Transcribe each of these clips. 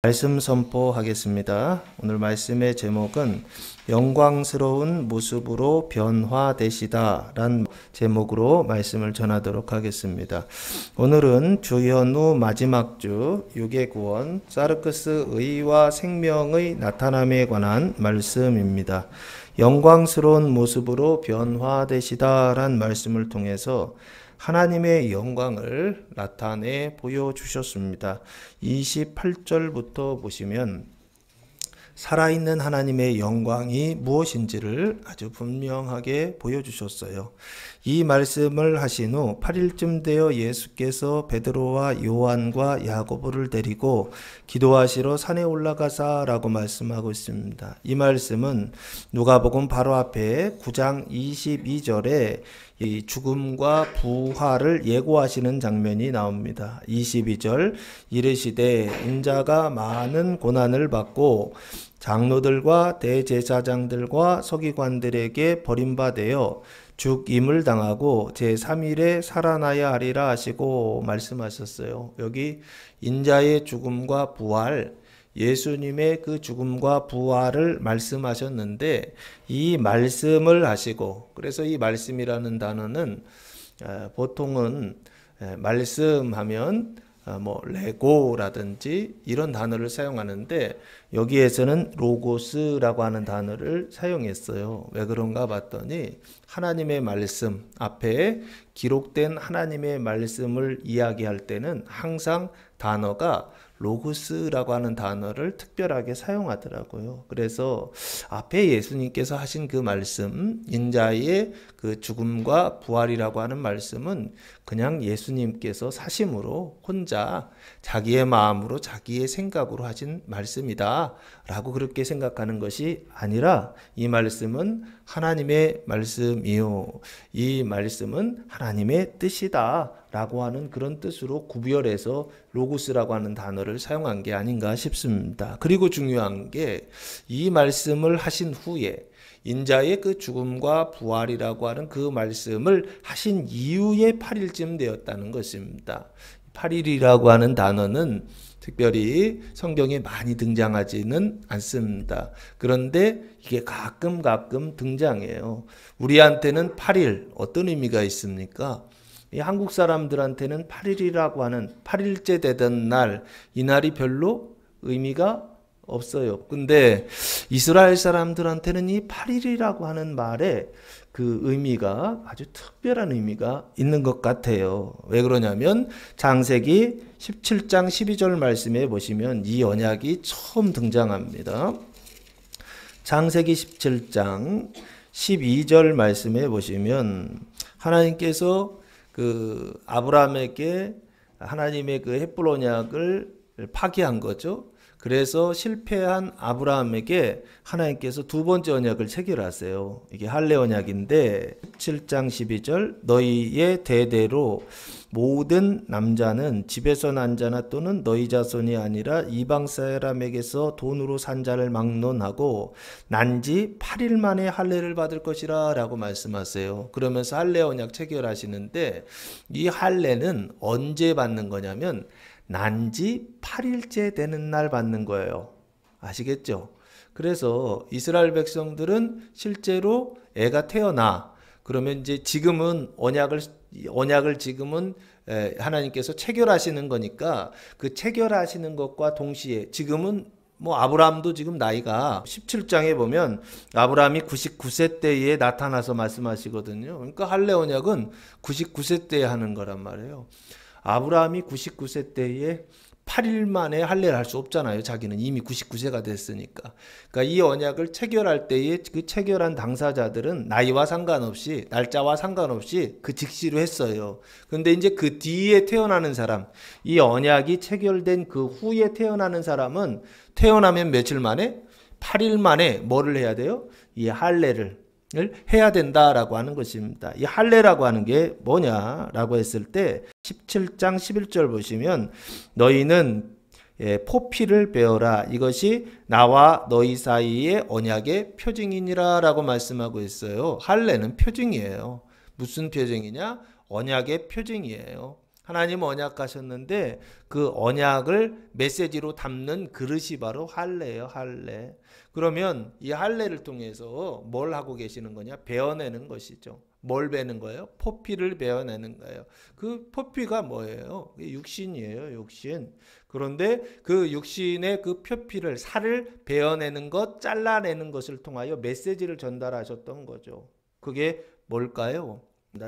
말씀 선포하겠습니다. 오늘 말씀의 제목은 영광스러운 모습으로 변화되시다 란 제목으로 말씀을 전하도록 하겠습니다. 오늘은 주현우 마지막 주 유괴구원 사르크스 의와 생명의 나타남에 관한 말씀입니다. 영광스러운 모습으로 변화되시다 란 말씀을 통해서 하나님의 영광을 나타내 보여주셨습니다. 28절부터 보시면 살아있는 하나님의 영광이 무엇인지를 아주 분명하게 보여주셨어요. 이 말씀을 하신 후 8일쯤 되어 예수께서 베드로와 요한과 야고보를 데리고 기도하시러 산에 올라가사라고 말씀하고 있습니다. 이 말씀은 누가복음 바로 앞에 9장 22절에 이 죽음과 부활을 예고하시는 장면이 나옵니다. 22절 이르시되 인자가 많은 고난을 받고 장로들과 대제사장들과 서기관들에게 버림받아 죽임을 당하고 제3일에 살아나야 하리라 하시고 말씀하셨어요. 여기 인자의 죽음과 부활, 예수님의 그 죽음과 부활을 말씀하셨는데 이 말씀을 하시고, 그래서 이 말씀이라는 단어는 보통은 말씀하면 레고라든지 이런 단어를 사용하는데 여기에서는 로고스라고 하는 단어를 사용했어요. 왜 그런가 봤더니 하나님의 말씀 앞에 기록된 하나님의 말씀을 이야기할 때는 항상 단어가 로고스라고 하는 단어를 특별하게 사용하더라고요. 그래서 앞에 예수님께서 하신 그 말씀, 인자의 그 죽음과 부활이라고 하는 말씀은 그냥 예수님께서 사심으로 혼자 자기의 마음으로 자기의 생각으로 하신 말씀이다 라고 그렇게 생각하는 것이 아니라 이 말씀은 하나님의 말씀이요, 이 말씀은 하나님의 뜻이다 라고 하는 그런 뜻으로 구별해서 로고스라고 하는 단어를 사용한 게 아닌가 싶습니다. 그리고 중요한 게 이 말씀을 하신 후에 인자의 그 죽음과 부활이라고 하는 그 말씀을 하신 이후에 8일쯤 되었다는 것입니다. 8일이라고 하는 단어는 특별히 성경에 많이 등장하지는 않습니다. 그런데 이게 가끔 등장해요. 우리한테는 8일 어떤 의미가 있습니까? 이 한국 사람들한테는 8일이라고 하는 8일째 되던 날, 이 날이 별로 의미가 없어요. 근데 이스라엘 사람들한테는 이 8일이라고 하는 말에 그 의미가 아주 특별한 의미가 있는 것 같아요. 왜 그러냐면 창세기 17장 12절 말씀에 보시면 이 언약이 처음 등장합니다. 창세기 17장 12절 말씀에 보시면 하나님께서 그 아브라함에게 하나님의 그 헷불 언약을 파기한 거죠. 그래서 실패한 아브라함에게 하나님께서 두 번째 언약을 체결하세요. 이게 할례 언약인데 17장 12절 너희의 대대로 모든 남자는 집에서 난 자나 또는 너희 자손이 아니라 이방 사람에게서 돈으로 산 자를 막론하고 난지 8일 만에 할례를 받을 것이라 라고 말씀하세요. 그러면서 할례 언약 체결하시는데 이 할례는 언제 받는 거냐면 난지 8일째 되는 날 받는 거예요. 아시겠죠? 그래서 이스라엘 백성들은 실제로 애가 태어나 그러면 이제 지금은 언약을 지금은 하나님께서 체결하시는 거니까 그 체결하시는 것과 동시에 지금은 아브라함도 지금 나이가 17장에 보면 아브라함이 99세 때에 나타나서 말씀하시거든요. 그러니까 할례 언약은 99세 때에 하는 거란 말이에요. 아브라함이 99세 때에 8일 만에 할례를 할 수 없잖아요. 자기는 이미 99세가 됐으니까. 그러니까 이 언약을 체결할 때에 그 체결한 당사자들은 나이와 상관없이 날짜와 상관없이 그 직시로 했어요. 그런데 이제 그 뒤에 태어나는 사람, 이 언약이 체결된 그 후에 태어나는 사람은 태어나면 며칠 만에 8일 만에 뭐를 해야 돼요? 이 할례를 해야 된다라고 하는 것입니다. 이 할례라고 하는 게 뭐냐라고 했을 때 17장 11절 보시면 너희는 포피를 베어라 이것이 나와 너희 사이의 언약의 표징이니라 라고 말씀하고 있어요. 할례는 표징이에요. 무슨 표징이냐? 언약의 표징이에요. 하나님 언약하셨는데 그 언약을 메시지로 담는 그릇이 바로 할례예요. 할례. 그러면 이 할례를 통해서 뭘 하고 계시는 거냐? 베어내는 것이죠. 뭘 베는 거예요? 포피를 베어내는 거예요. 그 포피가 뭐예요? 육신이에요. 육신. 그런데 그 육신의 그 표피를 살을 베어내는 것, 잘라내는 것을 통하여 메시지를 전달하셨던 거죠. 그게 뭘까요?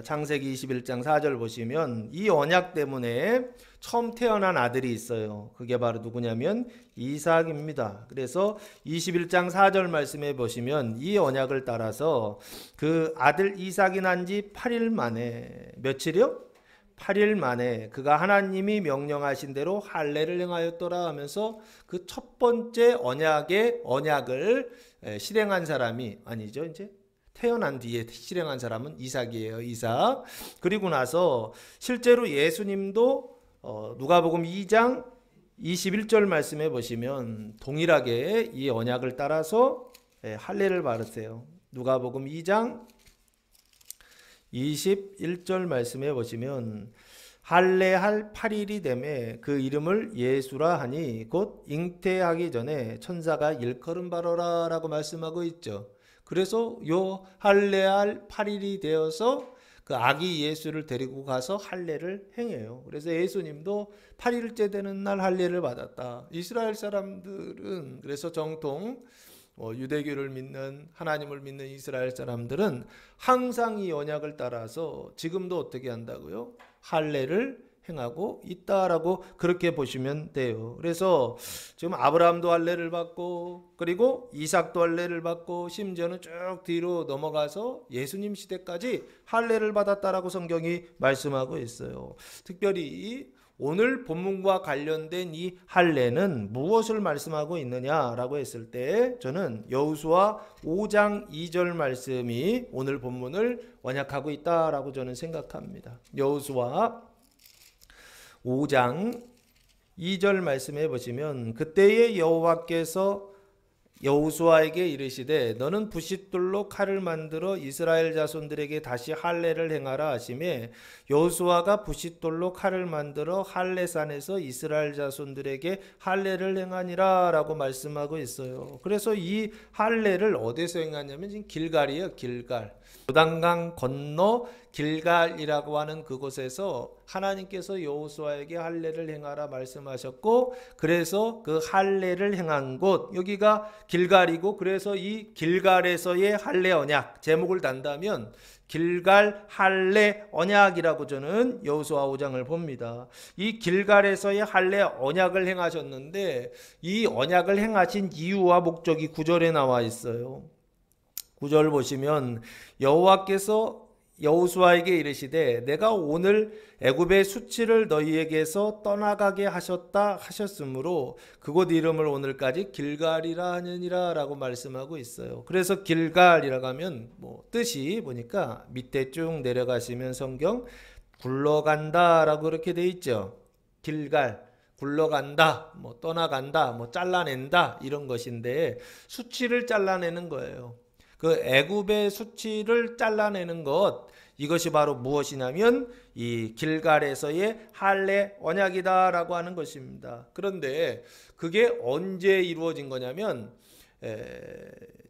창세기 21장 4절 보시면 이 언약 때문에 처음 태어난 아들이 있어요. 그게 바로 누구냐면 이삭입니다. 그래서 21장 4절 말씀에 보시면 이 언약을 따라서 그 아들 이삭이 난 지 8일 만에, 며칠이요? 8일 만에 그가 하나님이 명령하신 대로 할례를 행하였더라 하면서 그 첫 번째 언약을 실행한 사람이 아니죠. 이제 태어난 뒤에 실행한 사람은 이삭이에요. 이삭. 그리고 나서 실제로 예수님도 누가복음 2장 21절 말씀해 보시면 동일하게 이 언약을 따라서 할례를 받으세요. 누가복음 2장 21절 말씀해 보시면 할례할 8일이 되매 그 이름을 예수라 하니 곧 잉태하기 전에 천사가 일컬음 바로라 라고 말씀하고 있죠. 그래서 요 할례할 8일이 되어서 그 아기 예수를 데리고 가서 할례를 행해요. 그래서 예수님도 8일째 되는 날 할례를 받았다. 이스라엘 사람들은 그래서 정통 유대교를 믿는 하나님을 믿는 이스라엘 사람들은 항상 이 언약을 따라서 지금도 어떻게 한다고요? 할례를 행하고 있다라고 그렇게 보시면 돼요. 그래서 지금 아브라함도 할례를 받고 그리고 이삭도 할례를 받고 심지어는 쭉 뒤로 넘어가서 예수님 시대까지 할례를 받았다라고 성경이 말씀하고 있어요. 특별히 오늘 본문과 관련된 이 할례는 무엇을 말씀하고 있느냐라고 했을 때 저는 여호수아 5장 2절 말씀이 오늘 본문을 언약하고 있다라고 저는 생각합니다. 여호수아 5장 2절 말씀해 보시면 그때의 여호와께서 여호수아에게 이르시되 너는 부싯돌로 칼을 만들어 이스라엘 자손들에게 다시 할례를 행하라 하시매 여호수아가 부싯돌로 칼을 만들어 할례산에서 이스라엘 자손들에게 할례를 행하니라 라고 말씀하고 있어요. 그래서 이 할례를 어디서 행하냐면 지금 길갈이에요. 길갈. 요단강 건너 길갈이라고 하는 그곳에서 하나님께서 여호수아에게 할례를 행하라 말씀하셨고 그래서 그 할례를 행한 곳 여기가 길갈이고 그래서 이 길갈에서의 할례 언약 제목을 단다면 길갈 할례 언약이라고 저는 여호수아 5장을 봅니다. 이 길갈에서의 할례 언약을 행하셨는데 이 언약을 행하신 이유와 목적이 9절에 나와 있어요. 9절 보시면 여호와께서 여호수아에게 이르시되 내가 오늘 애굽의 수치를 너희에게서 떠나가게 하셨다 하셨으므로 그곳 이름을 오늘까지 길갈이라 하느니라 라고 말씀하고 있어요. 그래서 길갈이라고 하면 뜻이 보니까 밑에 쭉 내려가시면 성경 굴러간다 라고 그렇게 돼 있죠. 길갈 굴러간다, 떠나간다, 잘라낸다 이런 것인데 수치를 잘라내는 거예요. 그 애굽의 수치를 잘라내는 것 이것이 바로 무엇이냐면 이 길갈에서의 할례 언약이다라고 하는 것입니다. 그런데 그게 언제 이루어진 거냐면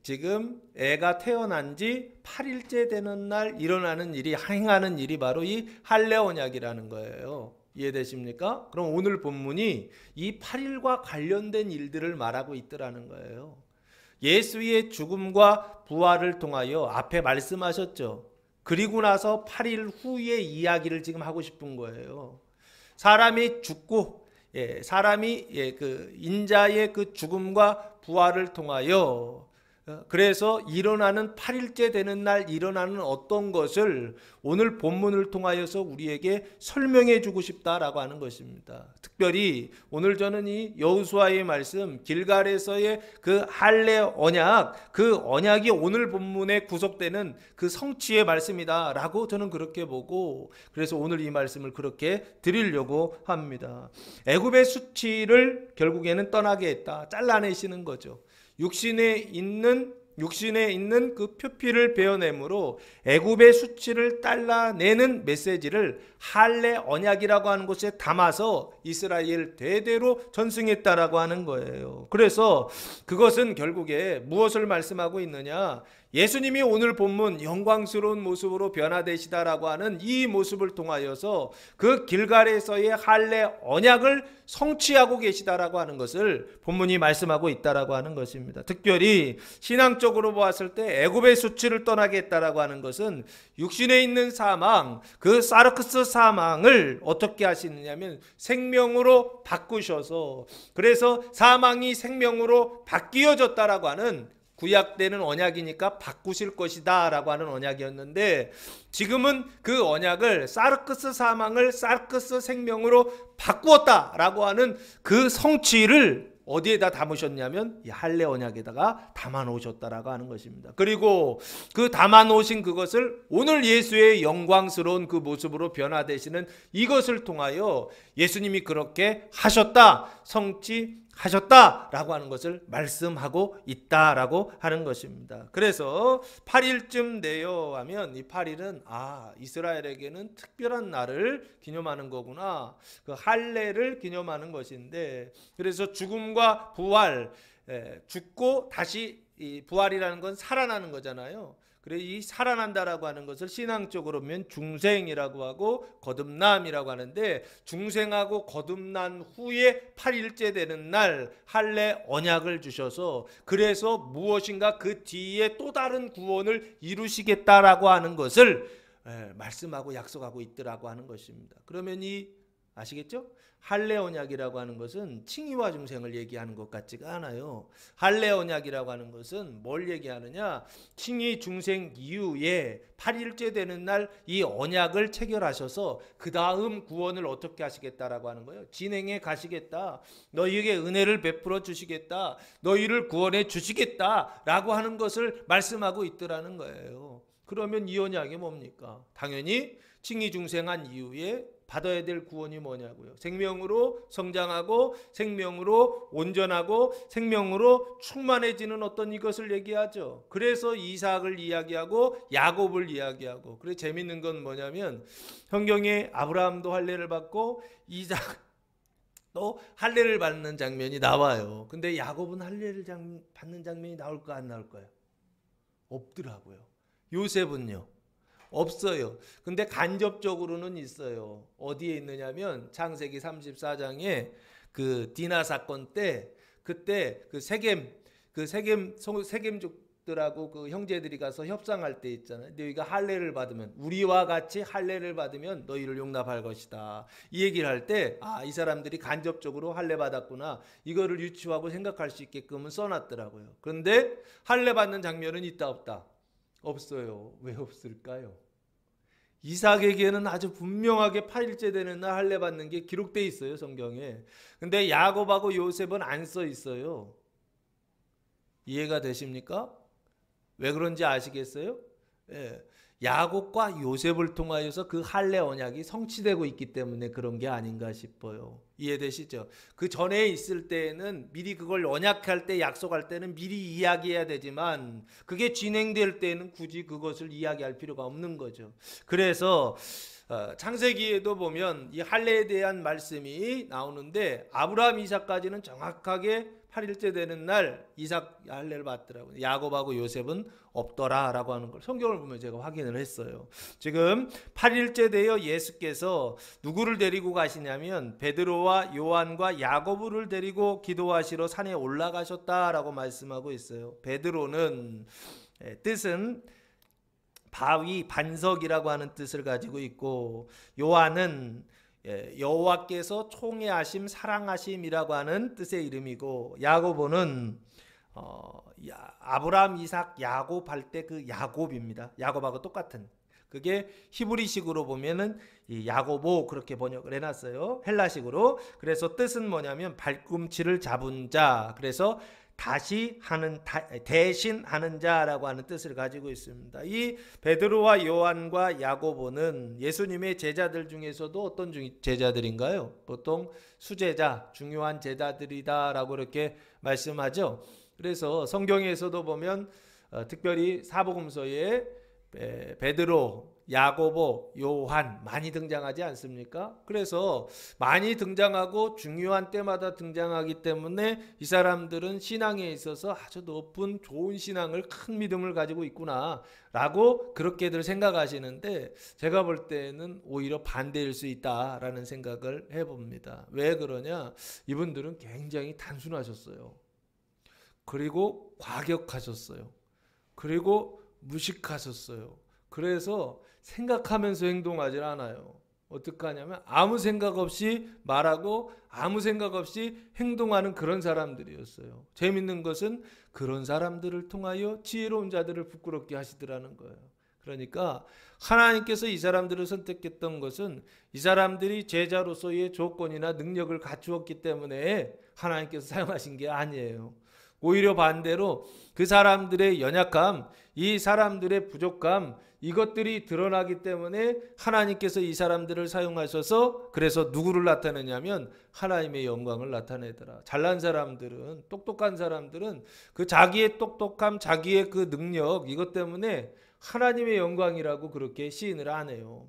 지금 애가 태어난 지 8일째 되는 날 일어나는 일이 행하는 일이 바로 이 할례 언약이라는 거예요. 이해되십니까? 그럼 오늘 본문이 이 8일과 관련된 일들을 말하고 있더라는 거예요. 예수의 죽음과 부활을 통하여 앞에 말씀하셨죠. 그리고 나서 8일 후의 이야기를 지금 하고 싶은 거예요. 사람이 죽고 사람이 그 인자의 그 죽음과 부활을 통하여 그래서 일어나는 8일째 되는 날 일어나는 어떤 것을 오늘 본문을 통하여서 우리에게 설명해 주고 싶다라고 하는 것입니다. 특별히 오늘 저는 이 여호수아의 말씀 길갈에서의 그 할례 언약 그 언약이 오늘 본문에 구속되는 그 성취의 말씀이다라고 저는 그렇게 보고 그래서 오늘 이 말씀을 그렇게 드리려고 합니다. 애굽의 수치를 결국에는 떠나게 했다. 잘라내시는 거죠. 육신에 있는 육신에 있는 그 표피를 베어내므로 애굽의 수치를 잘라내는 메시지를 할례 언약이라고 하는 곳에 담아서 이스라엘 대대로 전승했다라고 하는 거예요. 그래서 그것은 결국에 무엇을 말씀하고 있느냐? 예수님이 오늘 본문 영광스러운 모습으로 변화되시다라고 하는 이 모습을 통하여서 그 길갈에서의 할례 언약을 성취하고 계시다라고 하는 것을 본문이 말씀하고 있다라고 하는 것입니다. 특별히 신앙적으로 보았을 때 애굽의 수치를 떠나게 했다라고 하는 것은 육신에 있는 사망, 그 사르크스 사망을 어떻게 하시느냐면 생명으로 바꾸셔서, 그래서 사망이 생명으로 바뀌어졌다라고 하는 구약 때는 언약이니까 바꾸실 것이다 라고 하는 언약이었는데, 지금은 그 언약을 사르크스 사망을 사르크스 생명으로 바꾸었다 라고 하는 그 성취를 어디에다 담으셨냐면 이 할례 언약에다가 담아 놓으셨다라고 하는 것입니다. 그리고 그 담아 놓으신 그것을 오늘 예수의 영광스러운 그 모습으로 변화되시는 이것을 통하여 예수님이 그렇게 하셨다, 성취하셨다라고 하는 것을 말씀하고 있다라고 하는 것입니다. 그래서 8일쯤 되어 하면 이 8일은 이스라엘에게는 특별한 날을 기념하는 거구나, 그 할례를 기념하는 것인데, 그래서 죽음과 부활, 죽고 다시 부활이라는 건 살아나는 거잖아요. 그래, 이 살아난다라고 하는 것을 신앙적으로 보면 중생이라고 하고 거듭남이라고 하는데, 중생하고 거듭난 후에 8일째 되는 날 할례 언약을 주셔서, 그래서 무엇인가 그 뒤에 또 다른 구원을 이루시겠다라고 하는 것을 말씀하고 약속하고 있더라고 하는 것입니다. 그러면 아시겠죠? 할례 언약이라고 하는 것은 칭의와 중생을 얘기하는 것 같지가 않아요. 할례 언약이라고 하는 것은 뭘 얘기하느냐? 칭의 중생 이후에 8일째 되는 날 이 언약을 체결하셔서 그 다음 구원을 어떻게 하시겠다라고 하는 거예요. 진행해 가시겠다, 너희에게 은혜를 베풀어 주시겠다, 너희를 구원해 주시겠다라고 하는 것을 말씀하고 있더라는 거예요. 그러면 이 언약이 뭡니까? 당연히 칭의 중생한 이후에 받아야 될 구원이 뭐냐고요? 생명으로 성장하고 생명으로 온전하고 생명으로 충만해지는 어떤 이것을 얘기하죠. 그래서 이삭을 이야기하고 야곱을 이야기하고, 그래 재밌는 건 뭐냐면 성경에 아브라함도 할례를 받고 이삭도 할례를 받는 장면이 나와요. 근데 야곱은 할례를 받는 장면이 나올까 안 나올까요? 없더라고요. 요셉은요? 없어요. 근데 간접적으로는 있어요. 어디에 있느냐면 창세기 34장에 그 디나 사건 때, 그때 그 세겜족들하고 그 형제들이 가서 협상할 때 있잖아요. 너희가 할례를 받으면, 우리와 같이 할례를 받으면 너희를 용납할 것이다, 이 얘기를 할 때 이 사람들이 간접적으로 할례 받았구나, 이거를 유추하고 생각할 수 있게끔은 써놨더라고요. 그런데 할례 받는 장면은 있다 없다? 없어요. 왜 없을까요? 이삭에게는 아주 분명하게 8일째 되는 날 할례 받는 게 기록되어 있어요, 성경에. 근데 야곱하고 요셉은 안 써 있어요. 이해가 되십니까? 왜 그런지 아시겠어요? 야곱과 요셉을 통하여서 그 할례 언약이 성취되고 있기 때문에 그런 게 아닌가 싶어요. 이해되시죠? 그 전에 있을 때에는 미리 그걸 언약할 때, 약속할 때는 미리 이야기해야 되지만, 그게 진행될 때는 굳이 그것을 이야기할 필요가 없는 거죠. 그래서 창세기에도 보면 이 할례에 대한 말씀이 나오는데, 아브라함 이삭까지는 정확하게 8일째 되는 날 이삭 할례를 받더라고요. 야곱하고 요셉은 없더라라고 하는 걸 성경을 보면 제가 확인을 했어요. 지금 8일째 되어 예수께서 누구를 데리고 가시냐면 베드로와 요한과 야고보를 데리고 기도하시러 산에 올라가셨다라고 말씀하고 있어요. 베드로는 뜻은 바위, 반석이라고 하는 뜻을 가지고 있고, 요한은 여호와께서 총애하심, 사랑하심이라고 하는 뜻의 이름이고, 야고보는 아브라함, 이삭, 야곱 할 때 그 야곱입니다. 야곱하고 똑같은, 그게 히브리식으로 보면은 이 야고보 그렇게 번역을 해놨어요, 헬라식으로. 그래서 뜻은 뭐냐면 발꿈치를 잡은 자, 그래서 대신 하는 자라고 하는 뜻을 가지고 있습니다. 이 베드로와 요한과 야고보는 예수님의 제자들 중에서도 어떤 제자들인가요? 보통 수제자, 중요한 제자들이다라고 이렇게 말씀하죠. 그래서 성경에서도 보면 특별히 사복음서에 베드로, 야고보, 요한 많이 등장하지 않습니까? 그래서 많이 등장하고 중요한 때마다 등장하기 때문에 이 사람들은 신앙에 있어서 아주 높은 좋은 신앙을, 큰 믿음을 가지고 있구나 라고 그렇게들 생각하시는데, 제가 볼 때는 오히려 반대일 수 있다라는 생각을 해봅니다. 왜 그러냐? 이분들은 굉장히 단순하셨어요. 그리고 과격하셨어요. 그리고 무식하셨어요. 그래서 생각하면서 행동하지 않아요. 어떻게 하냐면 아무 생각 없이 말하고 아무 생각 없이 행동하는 그런 사람들이었어요. 재밌는 것은 그런 사람들을 통하여 지혜로운 자들을 부끄럽게 하시더라는 거예요. 그러니까 하나님께서 이 사람들을 선택했던 것은 이 사람들이 제자로서의 조건이나 능력을 갖추었기 때문에 하나님께서 사용하신 게 아니에요. 오히려 반대로 그 사람들의 연약함, 이 사람들의 부족함, 이것들이 드러나기 때문에 하나님께서 이 사람들을 사용하셔서 그래서 누구를 나타내냐면 하나님의 영광을 나타내더라. 잘난 사람들은, 똑똑한 사람들은 그 자기의 똑똑함, 자기의 그 능력, 이것 때문에 하나님의 영광이라고 그렇게 시인을 안 해요.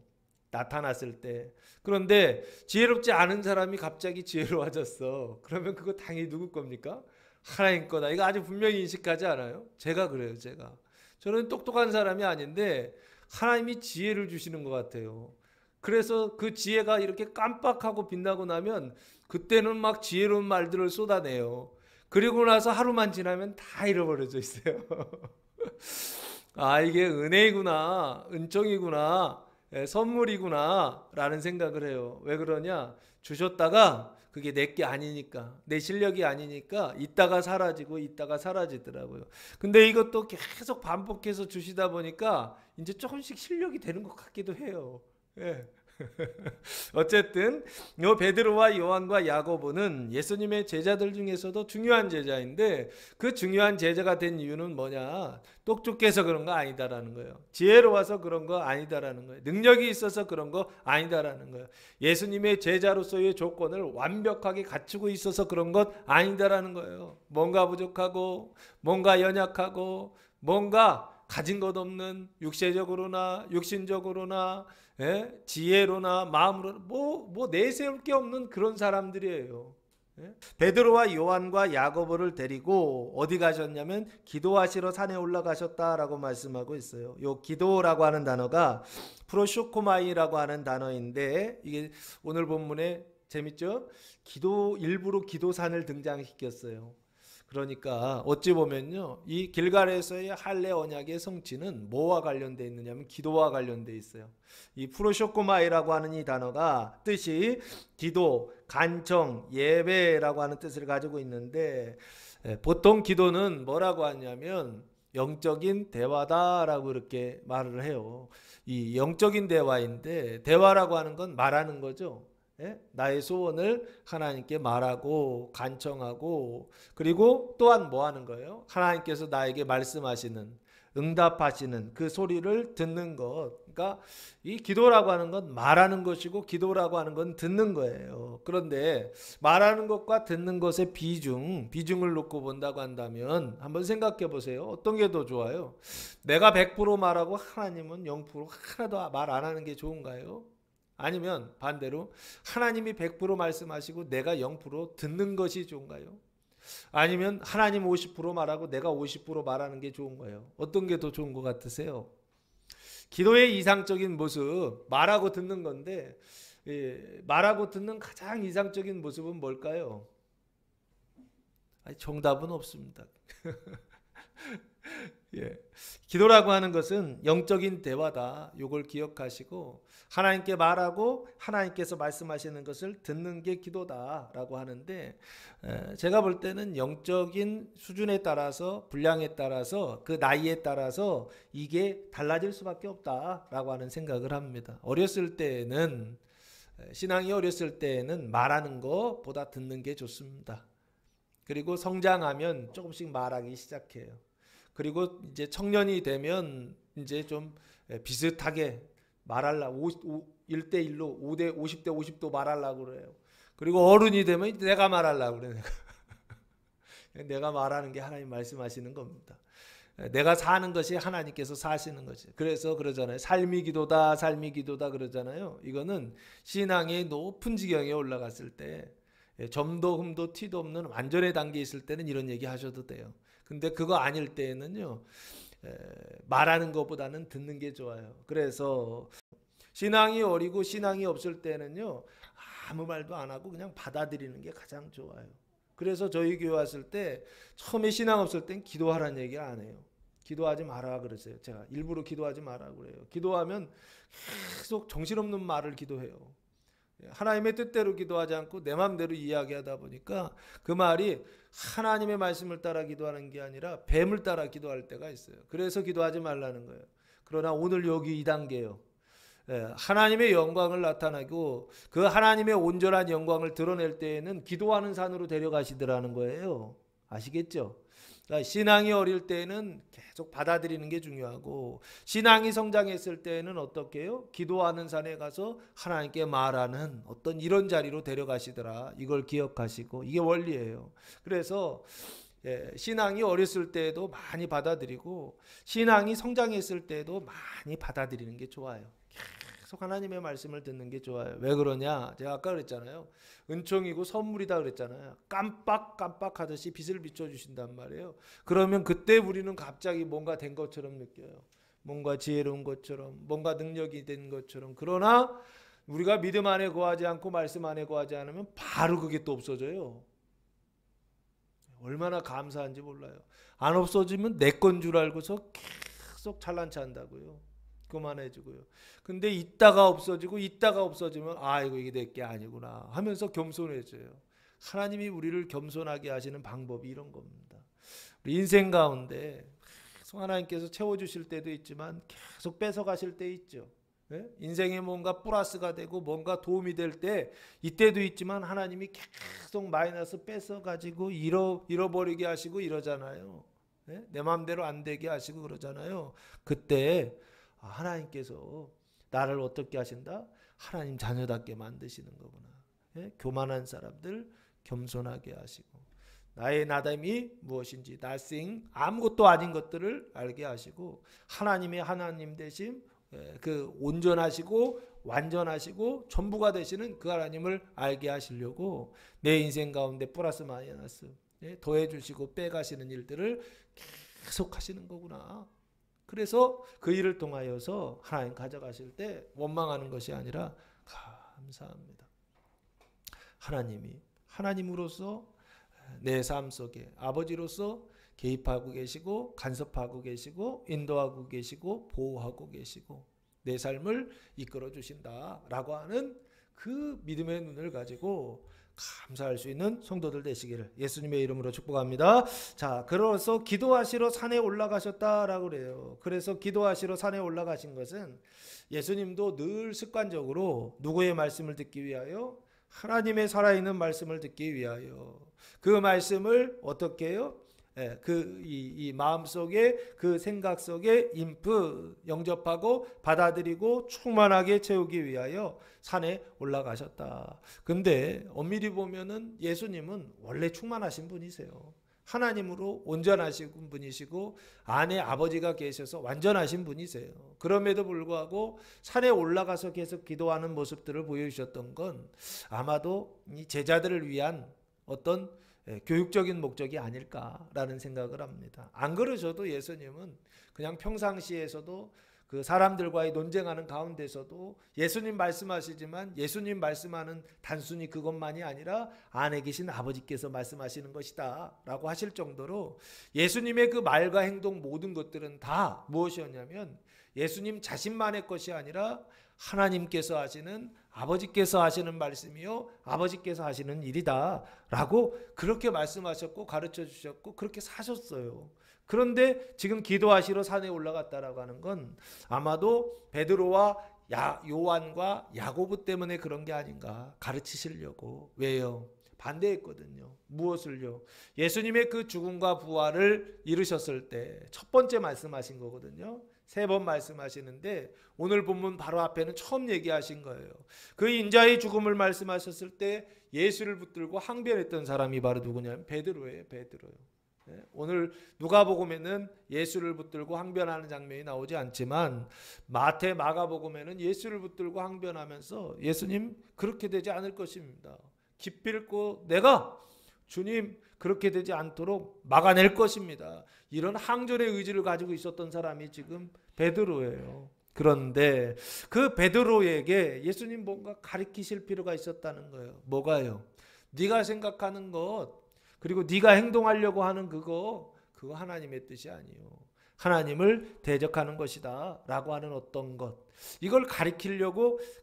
나타났을 때. 그런데 지혜롭지 않은 사람이 갑자기 지혜로워졌어. 그러면 그거 당연히 누구 겁니까? 하나님 거다. 이거 아주 분명히 인식하지 않아요? 제가 그래요. 저는 똑똑한 사람이 아닌데 하나님이 지혜를 주시는 것 같아요. 그래서 그 지혜가 이렇게 깜빡하고 빛나고 나면 그때는 막 지혜로운 말들을 쏟아내요. 그리고 나서 하루만 지나면 다 잃어버려져 있어요. 아, 이게 은혜이구나, 은총이구나, 선물이구나 라는 생각을 해요. 왜 그러냐? 주셨다가 그게 내게 아니니까, 내 실력이 아니니까 있다가 사라지고 있다가 사라지더라고요. 근데 이것도 계속 반복해서 주시다 보니까 이제 조금씩 실력이 되는 것 같기도 해요. 예. 어쨌든 요 베드로와 요한과 야고보는 예수님의 제자들 중에서도 중요한 제자인데, 그 중요한 제자가 된 이유는 뭐냐? 똑똑해서 그런 거 아니다라는 거예요. 지혜로워서 그런 거 아니다라는 거예요. 능력이 있어서 그런 거 아니다라는 거예요. 예수님의 제자로서의 조건을 완벽하게 갖추고 있어서 그런 것 아니다라는 거예요. 뭔가 부족하고 뭔가 연약하고 뭔가 가진 것 없는, 육체적으로나 육신적으로나 지혜로나 마음으로 뭐 내세울 게 없는 그런 사람들이에요. 베드로와 요한과 야고보를 데리고 어디 가셨냐면 기도하시러 산에 올라가셨다라고 말씀하고 있어요. 요 기도라고 하는 단어가 프로쇼코마이라고 하는 단어인데, 이게 오늘 본문에 재밌죠? 일부러 기도산을 등장시켰어요. 그러니까 어찌 보면요, 이 길갈에서의 할례 언약의 성취는 뭐와 관련되어 있느냐면 기도와 관련되어 있어요. 이 프로쇼코마이라고 하는 이 단어가 뜻이 기도, 간청, 예배라고 하는 뜻을 가지고 있는데, 보통 기도는 뭐라고 하냐면 영적인 대화다라고 이렇게 말을 해요. 이 영적인 대화인데, 대화라고 하는 건 말하는 거죠. 나의 소원을 하나님께 말하고 간청하고, 그리고 또한 뭐 하는 거예요? 하나님께서 나에게 말씀하시는, 응답하시는 그 소리를 듣는 것. 그러니까 이 기도라고 하는 건 말하는 것이고 기도라고 하는 건 듣는 거예요. 그런데 말하는 것과 듣는 것의 비중을 놓고 본다고 한다면 한번 생각해 보세요. 어떤 게 더 좋아요? 내가 100% 말하고 하나님은 0% 하나도 말 안 하는 게 좋은가요? 아니면 반대로 하나님이 100% 말씀하시고 내가 0% 듣는 것이 좋은가요? 아니면 하나님 50% 말하고 내가 50% 말하는 게 좋은가요? 어떤 게 더 좋은 것 같으세요? 기도의 이상적인 모습, 말하고 듣는 건데, 말하고 듣는 가장 이상적인 모습은 뭘까요? 정답은 없습니다. 기도라고 하는 것은 영적인 대화다. 이걸 기억하시고 하나님께 말하고 하나님께서 말씀하시는 것을 듣는 게 기도다라고 하는데, 제가 볼 때는 영적인 수준에 따라서, 분량에 따라서, 그 나이에 따라서 이게 달라질 수밖에 없다라고 하는 생각을 합니다. 신앙이 어렸을 때는 말하는 것보다 듣는 게 좋습니다. 그리고 성장하면 조금씩 말하기 시작해요. 그리고 이제 청년이 되면 이제 좀 비슷하게 말하려고 1대1로 50대 50도 말하려고 그래요. 그리고 어른이 되면 내가 말하려고 그래요. 내가 말하는 게 하나님 말씀하시는 겁니다. 내가 사는 것이 하나님께서 사시는 것이. 그래서 그러잖아요. 삶이 기도다, 삶이 기도다 그러잖아요. 이거는 신앙의 높은 지경에 올라갔을 때, 점도 흠도 티도 없는 완전의 단계에 있을 때는 이런 얘기 하셔도 돼요. 근데 그거 아닐 때에는요, 말하는 것보다는 듣는 게 좋아요. 그래서 신앙이 어리고 신앙이 없을 때는요, 아무 말도 안 하고 그냥 받아들이는 게 가장 좋아요. 그래서 저희 교회 왔을 때 처음에 신앙 없을 땐 기도하라는 얘기 안 해요. 기도하지 마라 그러세요. 제가 일부러 기도하지 마라 그래요. 기도하면 계속 정신없는 말을 기도해요. 하나님의 뜻대로 기도하지 않고 내 마음대로 이야기하다 보니까 그 말이 하나님의 말씀을 따라 기도하는 게 아니라 뱀을 따라 기도할 때가 있어요. 그래서 기도하지 말라는 거예요. 그러나 오늘 여기 2단계예요. 하나님의 영광을 나타나고 그 하나님의 온전한 영광을 드러낼 때에는 기도하는 산으로 데려가시더라는 거예요. 아시겠죠? 그러니까 신앙이 어릴 때는 계속 받아들이는 게 중요하고 신앙이 성장했을 때는 어떻게 해요? 기도하는 산에 가서 하나님께 말하는 어떤 이런 자리로 데려가시더라. 이걸 기억하시고 이게 원리예요. 그래서 신앙이 어렸을 때도 많이 받아들이고 신앙이 성장했을 때도 많이 받아들이는 게 좋아요. 계속 하나님의 말씀을 듣는 게 좋아요. 왜 그러냐? 제가 아까 그랬잖아요. 은총이고 선물이다 그랬잖아요. 깜빡깜빡 하듯이 빛을 비춰주신단 말이에요. 그러면 그때 우리는 갑자기 뭔가 된 것처럼 느껴요. 뭔가 지혜로운 것처럼, 뭔가 능력이 된 것처럼. 그러나 우리가 믿음 안에 거하지 않고 말씀 안에 거하지 않으면 바로 그게 또 없어져요. 얼마나 감사한지 몰라요. 안 없어지면 내 건 줄 알고서 계속 잘난 체 한다고요. 그만해주고요. 근데 있다가 없어지고 있다가 없어지면 아이고 이게 내 게 아니구나 하면서 겸손해져요. 하나님이 우리를 겸손하게 하시는 방법이 이런 겁니다. 우리 인생 가운데 계속 하나님께서 채워주실 때도 있지만 계속 뺏어가실 때 있죠. 인생에 뭔가 플러스가 되고 뭔가 도움이 될 때 이때도 있지만 하나님이 계속 마이너스 뺏어가지고 잃어버리게 하시고 이러잖아요. 내 마음대로 안 되게 하시고 그러잖아요. 그때 하나님께서 나를 어떻게 하신다? 하나님 자녀답게 만드시는 거구나. 교만한 사람들 겸손하게 하시고 나의 나됨이 무엇인지 nothing 아무것도 아닌 것들을 알게 하시고 하나님의 하나님 되심 그 온전하시고 완전하시고 전부가 되시는 그 하나님을 알게 하시려고 내 인생 가운데 플러스 마이너스 더해 주시고 빼가시는 일들을 계속 하시는 거구나. 그래서 그 일을 통하여서 하나님 가져가실 때 원망하는 것이 아니라 감사합니다. 하나님이 하나님으로서 내 삶 속에 아버지로서 개입하고 계시고 간섭하고 계시고 인도하고 계시고 보호하고 계시고 내 삶을 이끌어 주신다라고 하는 그 믿음의 눈을 가지고 감사할 수 있는 성도들 되시기를 예수님의 이름으로 축복합니다. 자, 그래서 기도하시러 산에 올라가셨다라고 그래요. 그래서 기도하시러 산에 올라가신 것은 예수님도 늘 습관적으로 누구의 말씀을 듣기 위하여? 하나님의 살아있는 말씀을 듣기 위하여. 그 말씀을 어떻게 해요? 이 마음 속에 그 생각 속에 영접하고 받아들이고 충만하게 채우기 위하여 산에 올라가셨다. 근데 엄밀히 보면은 예수님은 원래 충만하신 분이세요. 하나님으로 온전하신 분이시고 안에 아버지가 계셔서 완전하신 분이세요. 그럼에도 불구하고 산에 올라가서 계속 기도하는 모습들을 보여주셨던 건 아마도 이 제자들을 위한 어떤 교육적인 목적이 아닐까라는 생각을 합니다. 안 그러셔도 예수님은 그냥 평상시에서도 그 사람들과의 논쟁하는 가운데서도 예수님 말씀하시지만 예수님 말씀하는 단순히 그것만이 아니라 안에 계신 아버지께서 말씀하시는 것이다 라고 하실 정도로 예수님의 그 말과 행동 모든 것들은 다 무엇이었냐면 예수님 자신만의 것이 아니라 하나님께서 하시는 아버지께서 하시는 말씀이요 아버지께서 하시는 일이다 라고 그렇게 말씀하셨고 가르쳐 주셨고 그렇게 사셨어요. 그런데 지금 기도하시러 산에 올라갔다라고 하는 건 아마도 베드로와 요한과 야고보 때문에 그런 게 아닌가 가르치시려고. 왜요? 반대했거든요. 무엇을요? 예수님의 그 죽음과 부활을 이루셨을 때 첫 번째 말씀하신 거거든요. 3번 말씀하시는데 오늘 본문 바로 앞에는 처음 얘기하신 거예요. 그 인자의 죽음을 말씀하셨을 때 예수를 붙들고 항변했던 사람이 바로 누구냐면 베드로예요. 베드로요. 오늘 누가복음에는 예수를 붙들고 항변하는 장면이 나오지 않지만 마태, 마가복음에는 예수를 붙들고 항변하면서 예수님 그렇게 되지 않을 것입니다. 기필코 내가 주님 그렇게 되지 않도록 막아낼 것입니다. 이런 항전의 의지를 가지고 있었던 사람이 지금 베드로예요. 그런데 그 베드로에게 예수님 뭔가 가르치실 필요가 있었다는 거예요. 뭐가요? 네가 생각하는 것 그리고 네가 행동하려고 하는 그거 하나님의 뜻이 아니요. 하나님을 대적하는 것이다 라고 하는 어떤 것, 이걸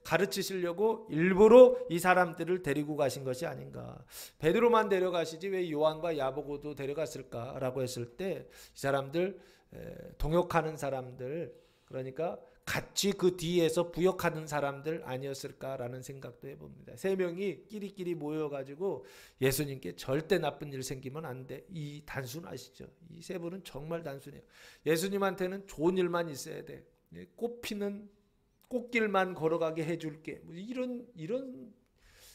가르치시려고 일부러 이 사람들을 데리고 가신 것이 아닌가. 베드로만 데려가시지 왜 요한과 야고보도 데려갔을까라고 했을 때 이 사람들 동역하는 사람들, 그러니까 같이 그 뒤에서 부역하는 사람들 아니었을까라는 생각도 해봅니다. 세 명이 끼리끼리 모여가지고 예수님께 절대 나쁜 일 생기면 안 돼. 이 단순하시죠. 이 세 분은 정말 단순해요. 예수님한테는 좋은 일만 있어야 돼. 꽃피는 꽃길만 걸어가게 해줄게. 이런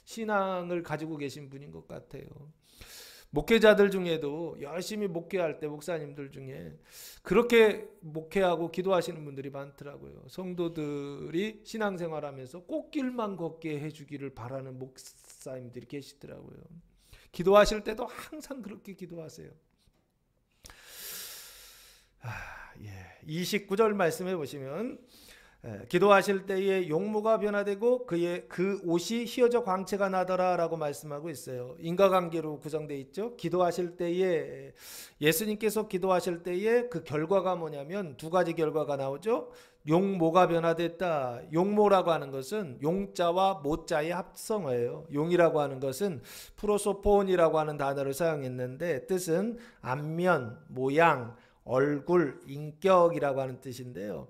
신앙을 가지고 계신 분인 것 같아요. 목회자들 중에도 열심히 목회할 때 목사님들 중에 그렇게 목회하고 기도하시는 분들이 많더라고요. 성도들이 신앙생활하면서 꽃길만 걷게 해주기를 바라는 목사님들이 계시더라고요. 기도하실 때도 항상 그렇게 기도하세요. 29절 말씀해 보시면 기도하실 때에 용모가 변화되고 그 옷이 휘어져 광채가 나더라 라고 말씀하고 있어요. 인과관계로 구성되어 있죠. 기도하실 때에 예수님께서 기도하실 때에 그 결과가 뭐냐면 두 가지 결과가 나오죠. 용모가 변화됐다. 용모라고 하는 것은 용자와 모자의 합성어예요. 용이라고 하는 것은 프로소폰이라고 하는 단어를 사용했는데 뜻은 안면, 모양, 얼굴, 인격이라고 하는 뜻인데요.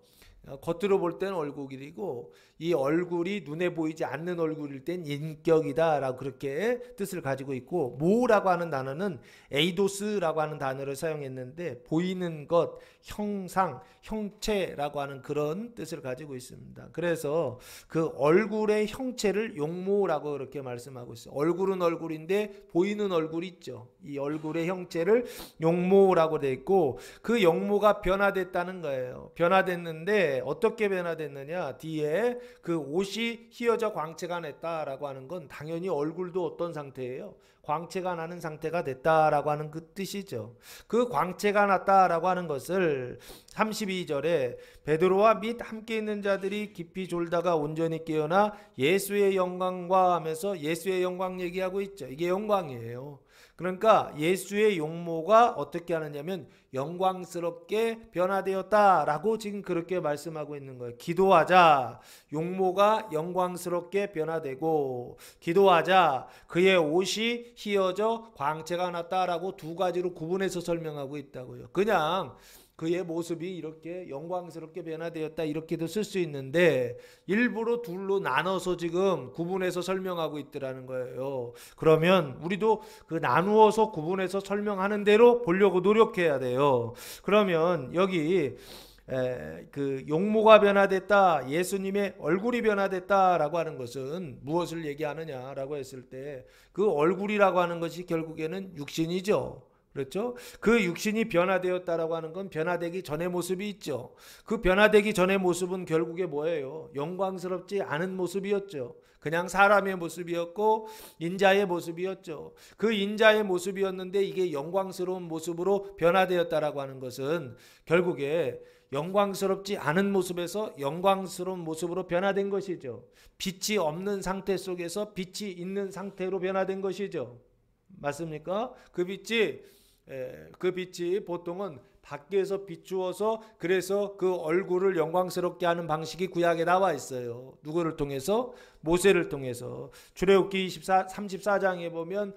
겉으로 볼 때는 얼굴이고 이 얼굴이 눈에 보이지 않는 얼굴일 땐 인격이다 라고 그렇게 뜻을 가지고 있고, 모라고 하는 단어는 에이도스라고 하는 단어를 사용했는데 보이는 것, 형상, 형체라고 하는 그런 뜻을 가지고 있습니다. 그래서 그 얼굴의 형체를 용모라고 그렇게 말씀하고 있어요. 얼굴은 얼굴인데 보이는 얼굴이 있죠. 이 얼굴의 형체를 용모라고 되어 있고 그 용모가 변화됐다는 거예요. 변화됐는데 어떻게 변화됐느냐, 뒤에 그 옷이 휘어져 광채가 냈다라고 하는 건 당연히 얼굴도 어떤 상태예요? 광채가 나는 상태가 됐다라고 하는 그 뜻이죠. 그 광채가 났다라고 하는 것을 32절에 베드로와 및 함께 있는 자들이 깊이 졸다가 온전히 깨어나 예수의 영광과 하면서 예수의 영광 얘기하고 있죠. 이게 영광이에요. 그러니까 예수의 용모가 어떻게 하느냐면 영광스럽게 변화되었다라고 지금 그렇게 말씀하고 있는 거예요. 기도하자 용모가 영광스럽게 변화되고 기도하자 그의 옷이 휘어져 광채가 났다라고 두 가지로 구분해서 설명하고 있다고요. 그냥 그의 모습이 이렇게 영광스럽게 변화되었다 이렇게도 쓸 수 있는데 일부러 둘로 나눠서 지금 구분해서 설명하고 있더라는 거예요. 그러면 우리도 그 나누어서 구분해서 설명하는 대로 보려고 노력해야 돼요. 그러면 여기 그 용모가 변화됐다, 예수님의 얼굴이 변화됐다라고 하는 것은 무엇을 얘기하느냐라고 했을 때 그 얼굴이라고 하는 것이 결국에는 육신이죠. 그렇죠? 그 육신이 변화되었다라고 하는 건 변화되기 전의 모습이 있죠. 그 변화되기 전의 모습은 결국에 뭐예요? 영광스럽지 않은 모습이었죠. 그냥 사람의 모습이었고 인자의 모습이었죠. 그 인자의 모습이었는데 이게 영광스러운 모습으로 변화되었다라고 하는 것은 결국에 영광스럽지 않은 모습에서 영광스러운 모습으로 변화된 것이죠. 빛이 없는 상태 속에서 빛이 있는 상태로 변화된 것이죠. 맞습니까? 그 빛이 보통은 밖에서 비추어서 그래서 그 얼굴을 영광스럽게 하는 방식이 구약에 나와 있어요. 누구를 통해서? 모세를 통해서. 출애굽기 34장에 보면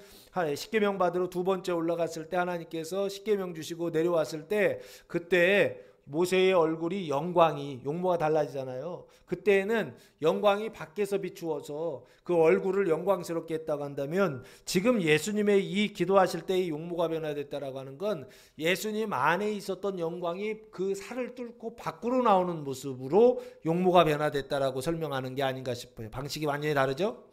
십계명 받으러 두 번째 올라갔을 때 하나님께서 십계명 주시고 내려왔을 때 그때 모세의 얼굴이 영광이 용모가 달라지잖아요. 그때는 영광이 밖에서 비추어서 그 얼굴을 영광스럽게 했다고 한다면 지금 예수님의 이 기도하실 때의 용모가 변화됐다라고 하는 건 예수님 안에 있었던 영광이 그 살을 뚫고 밖으로 나오는 모습으로 용모가 변화됐다라고 설명하는 게 아닌가 싶어요. 방식이 완전히 다르죠?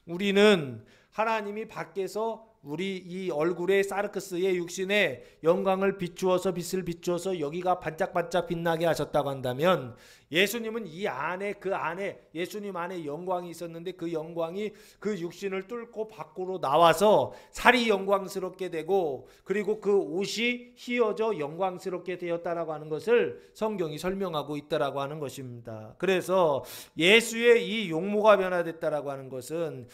우리는 하나님이 밖에서 우리 이 얼굴에 사르크스의 육신에 영광을 비추어서 빛을 비추어서 여기가 반짝반짝 빛나게 하셨다고 한다면 예수님은 이 안에 그 안에 예수님 안에 영광이 있었는데 그 영광이 그 육신을 뚫고 밖으로 나와서 살이 영광스럽게 되고 그리고 그 옷이 휘어져 영광스럽게 되었다라고 하는 것을 성경이 설명하고 있다라고 하는 것입니다. 그래서 예수의 이 용모가 변화됐다라고 하는 것은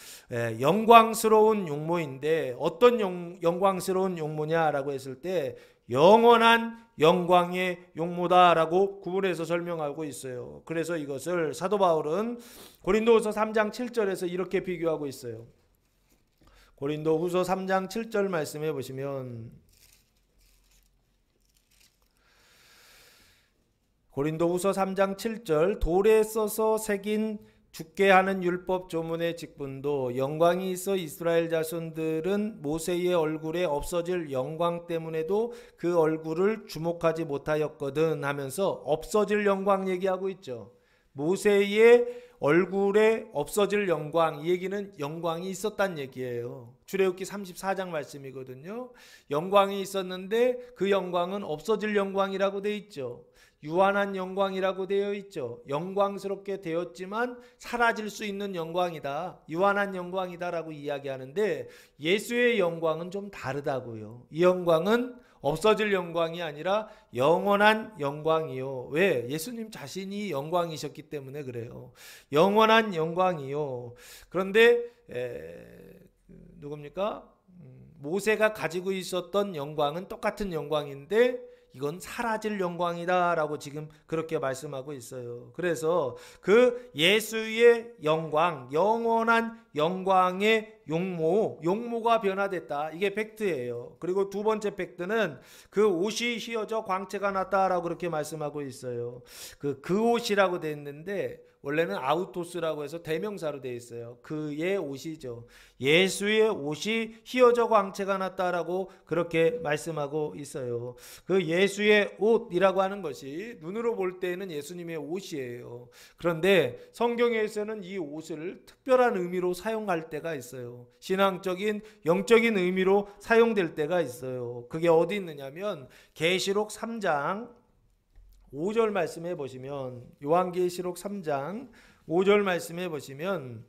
영광스러운 용모인데 어떤 영광스러운 용모냐라고 했을 때 영원한 영광의 용모다라고 구분해서 설명하고 있어요. 그래서 이것을 사도 바울은 고린도후서 3장 7절에서 이렇게 비교하고 있어요. 고린도후서 3장 7절 말씀해 보시면 고린도후서 3장 7절 돌에 써서 새긴 죽게 하는 율법 조문의 직분도 영광이 있어 이스라엘 자손들은 모세의 얼굴에 없어질 영광 때문에도 그 얼굴을 주목하지 못하였거든 하면서 없어질 영광 얘기하고 있죠. 모세의 얼굴에 없어질 영광, 이 얘기는 영광이 있었단 얘기예요. 출애굽기 34장 말씀이거든요. 영광이 있었는데 그 영광은 없어질 영광이라고 돼 있죠. 유한한 영광이라고 되어 있죠. 영광스럽게 되었지만 사라질 수 있는 영광이다. 유한한 영광이다라고 이야기하는데 예수의 영광은 좀 다르다고요. 이 영광은 없어질 영광이 아니라 영원한 영광이요. 왜? 예수님 자신이 영광이셨기 때문에 그래요. 영원한 영광이요. 그런데 누굽니까? 모세가 가지고 있었던 영광은 똑같은 영광인데 이건 사라질 영광이다라고 지금 그렇게 말씀하고 있어요. 그래서 그 예수의 영광, 영원한 영광의 용모가 변화됐다. 이게 팩트예요. 그리고 두 번째 팩트는 그 옷이 휘어져 광채가 났다라고 그렇게 말씀하고 있어요. 그 옷이라고 되어 있는데 원래는 아우토스라고 해서 대명사로 되어 있어요. 그의 옷이죠. 예수의 옷이 휘어져 광채가 났다라고 그렇게 말씀하고 있어요. 그 예수의 옷이라고 하는 것이 눈으로 볼 때는 예수님의 옷이에요. 그런데 성경에서는 이 옷을 특별한 의미로 사용할 때가 있어요. 신앙적인 영적인 의미로 사용될 때가 있어요. 그게 어디 있느냐면 계시록 3장 5절 말씀해 보시면 요한계시록 3장 5절 말씀해 보시면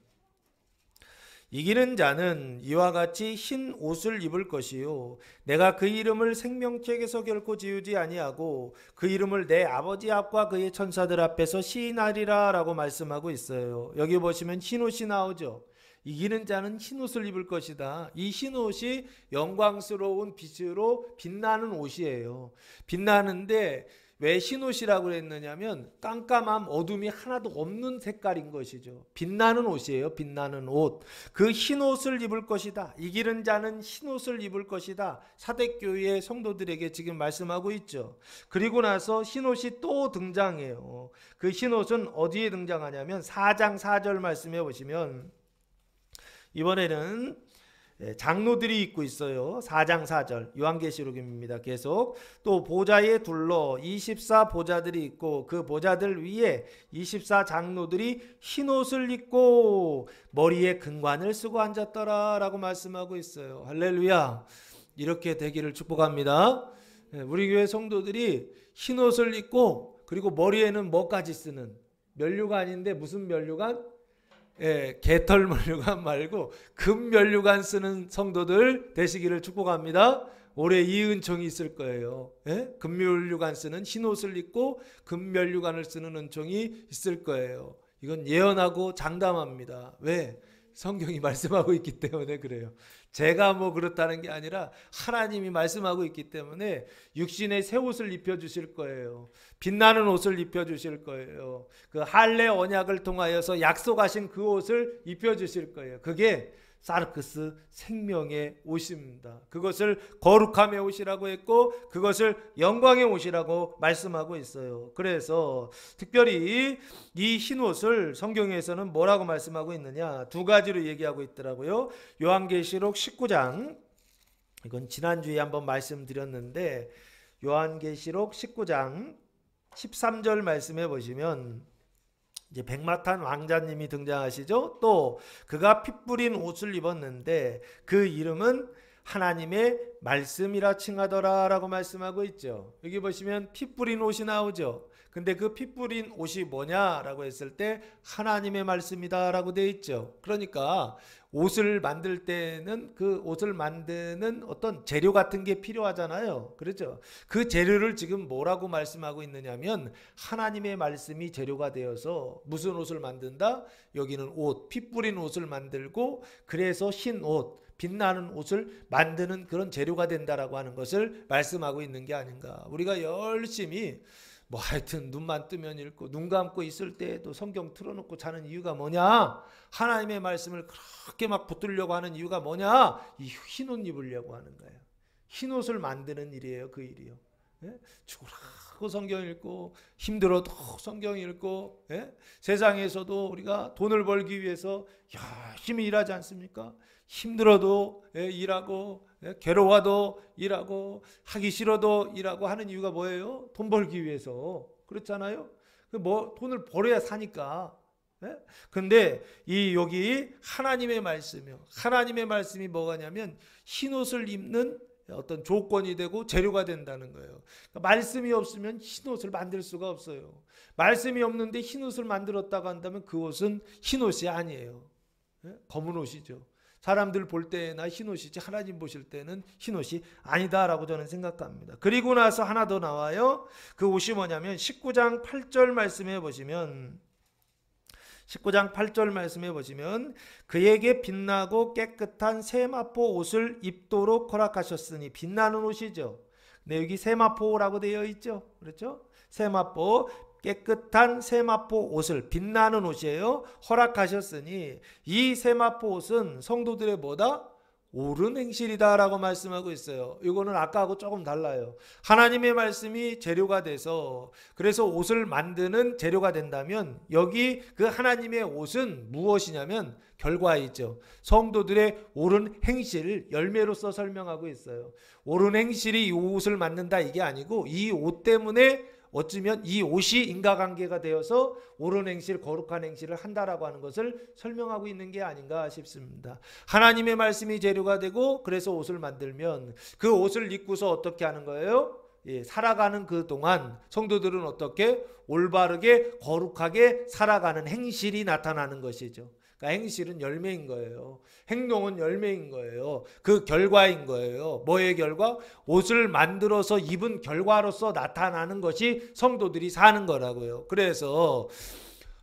이기는 자는 이와 같이 흰 옷을 입을 것이요 내가 그 이름을 생명책에서 결코 지우지 아니하고 그 이름을 내 아버지 앞과 그의 천사들 앞에서 시인하리라 라고 말씀하고 있어요. 여기 보시면 흰 옷이 나오죠. 이기는 자는 흰 옷을 입을 것이다. 이 흰 옷이 영광스러운 빛으로 빛나는 옷이에요. 빛나는데 왜 흰옷이라고 했느냐면 깜깜함 어둠이 하나도 없는 색깔인 것이죠. 빛나는 옷이에요. 빛나는 옷. 그 흰옷을 입을 것이다. 이기는 자는 흰옷을 입을 것이다. 사대교회의 성도들에게 지금 말씀하고 있죠. 그리고 나서 흰옷이 또 등장해요. 그 흰옷은 어디에 등장하냐면 4장 4절 말씀해 보시면 이번에는 장로들이 입고 있어요. 4장 4절 요한계시록입니다. 계속 또 보좌에 둘러 24 보좌들이 있고 그 보좌들 위에 24 장로들이 흰옷을 입고 머리에 금관을 쓰고 앉았더라 라고 말씀하고 있어요. 할렐루야. 이렇게 되기를 축복합니다. 우리 교회 성도들이 흰옷을 입고 그리고 머리에는 뭐까지 쓰는 면류관인데 무슨 면류관? 개털 면류관 말고 금 면류관 쓰는 성도들 되시기를 축복합니다. 올해 이 은총이 있을 거예요. 금 면류관 쓰는 흰 옷을 입고 금 면류관을 쓰는 은총이 있을 거예요. 이건 예언하고 장담합니다. 왜? 성경이 말씀하고 있기 때문에 그래요. 제가 뭐 그렇다는 게 아니라 하나님이 말씀하고 있기 때문에 육신의 새 옷을 입혀주실 거예요. 빛나는 옷을 입혀주실 거예요. 그 할례 언약을 통하여서 약속하신 그 옷을 입혀주실 거예요. 그게 사르크스 생명의 옷입니다. 그것을 거룩함의 옷이라고 했고 그것을 영광의 옷이라고 말씀하고 있어요. 그래서 특별히 이 흰 옷을 성경에서는 뭐라고 말씀하고 있느냐 두 가지로 얘기하고 있더라고요. 요한계시록 19장 이건 지난주에 한번 말씀드렸는데 요한계시록 19장 13절 말씀해 보시면 이제 백마탄 왕자님이 등장하시죠. 또 그가 핏 뿌린 옷을 입었는데 그 이름은 하나님의 말씀이라 칭하더라라고 말씀하고 있죠. 여기 보시면 피 뿌린 옷이 나오죠. 근데 그 피 뿌린 옷이 뭐냐라고 했을 때 하나님의 말씀이다라고 되어 있죠. 그러니까 옷을 만들 때는 그 옷을 만드는 어떤 재료 같은 게 필요하잖아요. 그렇죠? 그 재료를 지금 뭐라고 말씀하고 있느냐면 하나님의 말씀이 재료가 되어서 무슨 옷을 만든다? 여기는 옷, 피 뿌린 옷을 만들고 그래서 흰 옷, 빛나는 옷을 만드는 그런 재료가 된다라고 하는 것을 말씀하고 있는 게 아닌가. 우리가 열심히 뭐 하여튼 눈만 뜨면 읽고 눈 감고 있을 때에도 성경 틀어놓고 자는 이유가 뭐냐? 하나님의 말씀을 그렇게 막 붙들려고 하는 이유가 뭐냐? 이 흰 옷 입으려고 하는 거예요. 흰 옷을 만드는 일이에요. 그 일이요. 예? 죽으라고 성경 읽고 힘들어도 성경 읽고 세상에서도 우리가 돈을 벌기 위해서 열심히 일하지 않습니까? 힘들어도 일하고 괴로워도 일하고 하기 싫어도 일하고 하는 이유가 뭐예요? 돈 벌기 위해서. 그렇잖아요. 뭐 돈을 벌어야 사니까. 근데 이 여기 하나님의 말씀이요. 하나님의 말씀이 뭐가냐면 흰 옷을 입는 어떤 조건이 되고 재료가 된다는 거예요. 그러니까 말씀이 없으면 흰 옷을 만들 수가 없어요. 말씀이 없는데 흰 옷을 만들었다고 한다면 그 옷은 흰 옷이 아니에요. 검은 옷이죠. 사람들 볼 때나 흰 옷이지 하나님 보실 때는 흰 옷이 아니다라고 저는 생각합니다. 그리고 나서 하나 더 나와요. 그 옷이 뭐냐면 19장 8절 말씀해 보시면 19장 8절 말씀해 보시면 그에게 빛나고 깨끗한 세마포 옷을 입도록 허락하셨으니 빛나는 옷이죠. 근데 여기 세마포라고 되어 있죠. 그렇죠? 세마포 깨끗한 세마포 옷을 빛나는 옷이에요. 허락하셨으니 이 세마포 옷은 성도들의 뭐다? 옳은 행실이다라고 말씀하고 있어요. 이거는 아까하고 조금 달라요. 하나님의 말씀이 재료가 돼서 그래서 옷을 만드는 재료가 된다면 여기 그 하나님의 옷은 무엇이냐면 결과이죠. 성도들의 옳은 행실 열매로서 설명하고 있어요. 옳은 행실이 이 옷을 만든다 이게 아니고 이 옷 때문에 어쩌면 이 옷이 인과관계가 되어서 옳은 행실, 거룩한 행실을 한다라고 하는 것을 설명하고 있는 게 아닌가 싶습니다. 하나님의 말씀이 재료가 되고 그래서 옷을 만들면 그 옷을 입고서 어떻게 하는 거예요? 살아가는 그 동안 성도들은 어떻게 올바르게 거룩하게 살아가는 행실이 나타나는 것이죠. 그러니까 행실은 열매인 거예요. 행동은 열매인 거예요. 그 결과인 거예요. 뭐의 결과? 옷을 만들어서 입은 결과로서 나타나는 것이 성도들이 사는 거라고요. 그래서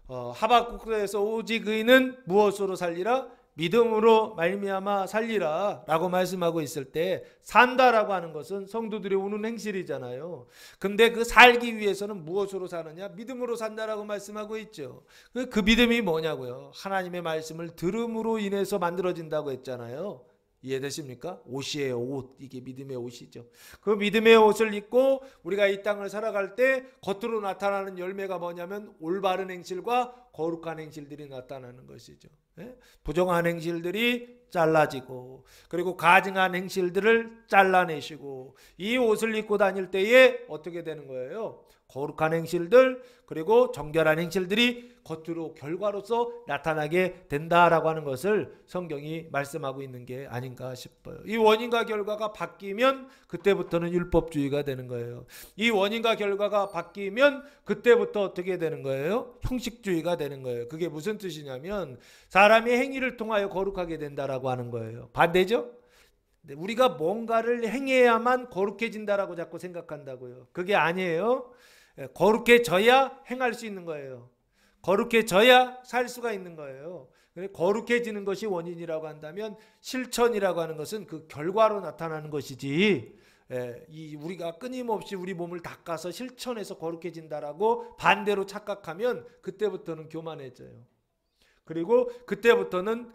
하박국서에서 오직 의인은 무엇으로 살리라? 믿음으로 말미암아 살리라 라고 말씀하고 있을 때 산다라고 하는 것은 성도들이 오는 행실이잖아요. 근데 그 살기 위해서는 무엇으로 사느냐? 믿음으로 산다라고 말씀하고 있죠. 그 믿음이 뭐냐고요? 하나님의 말씀을 들음으로 인해서 만들어진다고 했잖아요. 이해되십니까? 옷이에요. 옷. 이게 믿음의 옷이죠. 그 믿음의 옷을 입고 우리가 이 땅을 살아갈 때 겉으로 나타나는 열매가 뭐냐면 올바른 행실과 거룩한 행실들이 나타나는 것이죠. 부정한 행실들이 잘라지고 그리고 가증한 행실들을 잘라내시고 이 옷을 입고 다닐 때에 어떻게 되는 거예요? 거룩한 행실들 그리고 정결한 행실들이 겉으로 결과로서 나타나게 된다라고 하는 것을 성경이 말씀하고 있는 게 아닌가 싶어요. 이 원인과 결과가 바뀌면 그때부터는 율법주의가 되는 거예요. 이 원인과 결과가 바뀌면 그때부터 어떻게 되는 거예요? 형식주의가 되는 거예요. 그게 무슨 뜻이냐면 사람이 행위를 통하여 거룩하게 된다라고 하는 거예요. 반대죠? 우리가 뭔가를 행해야만 거룩해진다라고 자꾸 생각한다고요. 그게 아니에요. 거룩해져야 행할 수 있는 거예요. 거룩해져야 살 수가 있는 거예요. 거룩해지는 것이 원인이라고 한다면 실천이라고 하는 것은 그 결과로 나타나는 것이지 우리가 끊임없이 우리 몸을 닦아서 실천해서 거룩해진다라고 반대로 착각하면 그때부터는 교만해져요. 그리고 그때부터는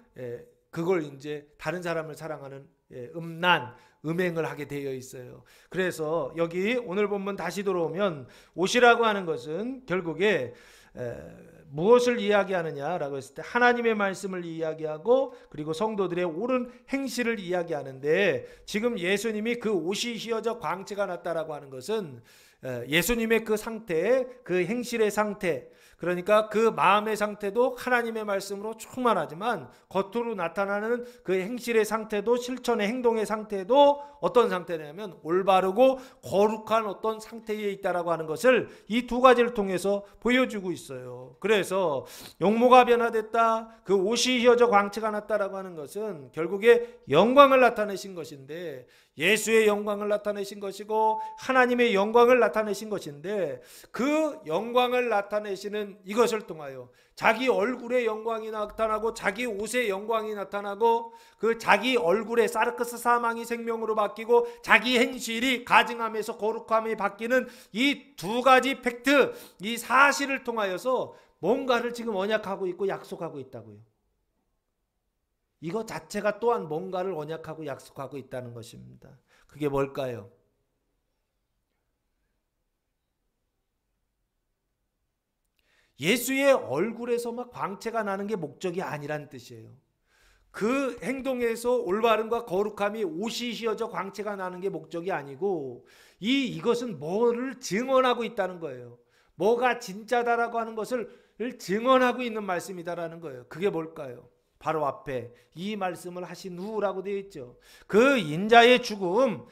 그걸 이제 다른 사람을 사랑하는 음행을 하게 되어 있어요. 그래서 여기 오늘 본문 다시 들어오면 옷이라고 하는 것은 결국에 무엇을 이야기하느냐라고 했을 때 하나님의 말씀을 이야기하고 그리고 성도들의 옳은 행실을 이야기하는데, 지금 예수님이 그 옷이 휘어져 광채가 났다라고 하는 것은 예수님의 그 상태, 그 행실의 상태, 그러니까 그 마음의 상태도 하나님의 말씀으로 충만하지만 겉으로 나타나는 그 행실의 상태도, 실천의 행동의 상태도 어떤 상태냐면 올바르고 거룩한 어떤 상태에 있다라고 하는 것을 이 두 가지를 통해서 보여주고 있어요. 그래서 용모가 변화됐다, 그 옷이 휘어져 광채가 났다라고 하는 것은 결국에 영광을 나타내신 것인데, 예수의 영광을 나타내신 것이고 하나님의 영광을 나타내신 것인데, 그 영광을 나타내시는 이것을 통하여 자기 얼굴의 영광이 나타나고 자기 옷의 영광이 나타나고 그 자기 얼굴의 사르크스 사망이 생명으로 바뀌고 자기 행실이 가증함에서 거룩함이 바뀌는 이 두 가지 팩트, 이 사실을 통하여서 뭔가를 지금 언약하고 있고 약속하고 있다고요. 이거 자체가 또한 뭔가를 언약하고 약속하고 있다는 것입니다. 그게 뭘까요? 예수의 얼굴에서 막 광채가 나는 게 목적이 아니란 뜻이에요. 그 행동에서 올바름과 거룩함이 옷이 휘어져 광채가 나는 게 목적이 아니고, 이것은 뭐를 증언하고 있다는 거예요. 뭐가 진짜다라고 하는 것을 증언하고 있는 말씀이다라는 거예요. 그게 뭘까요? 바로 앞에 이 말씀을 하신 후라고 되어 있죠. 그 인자의 죽음을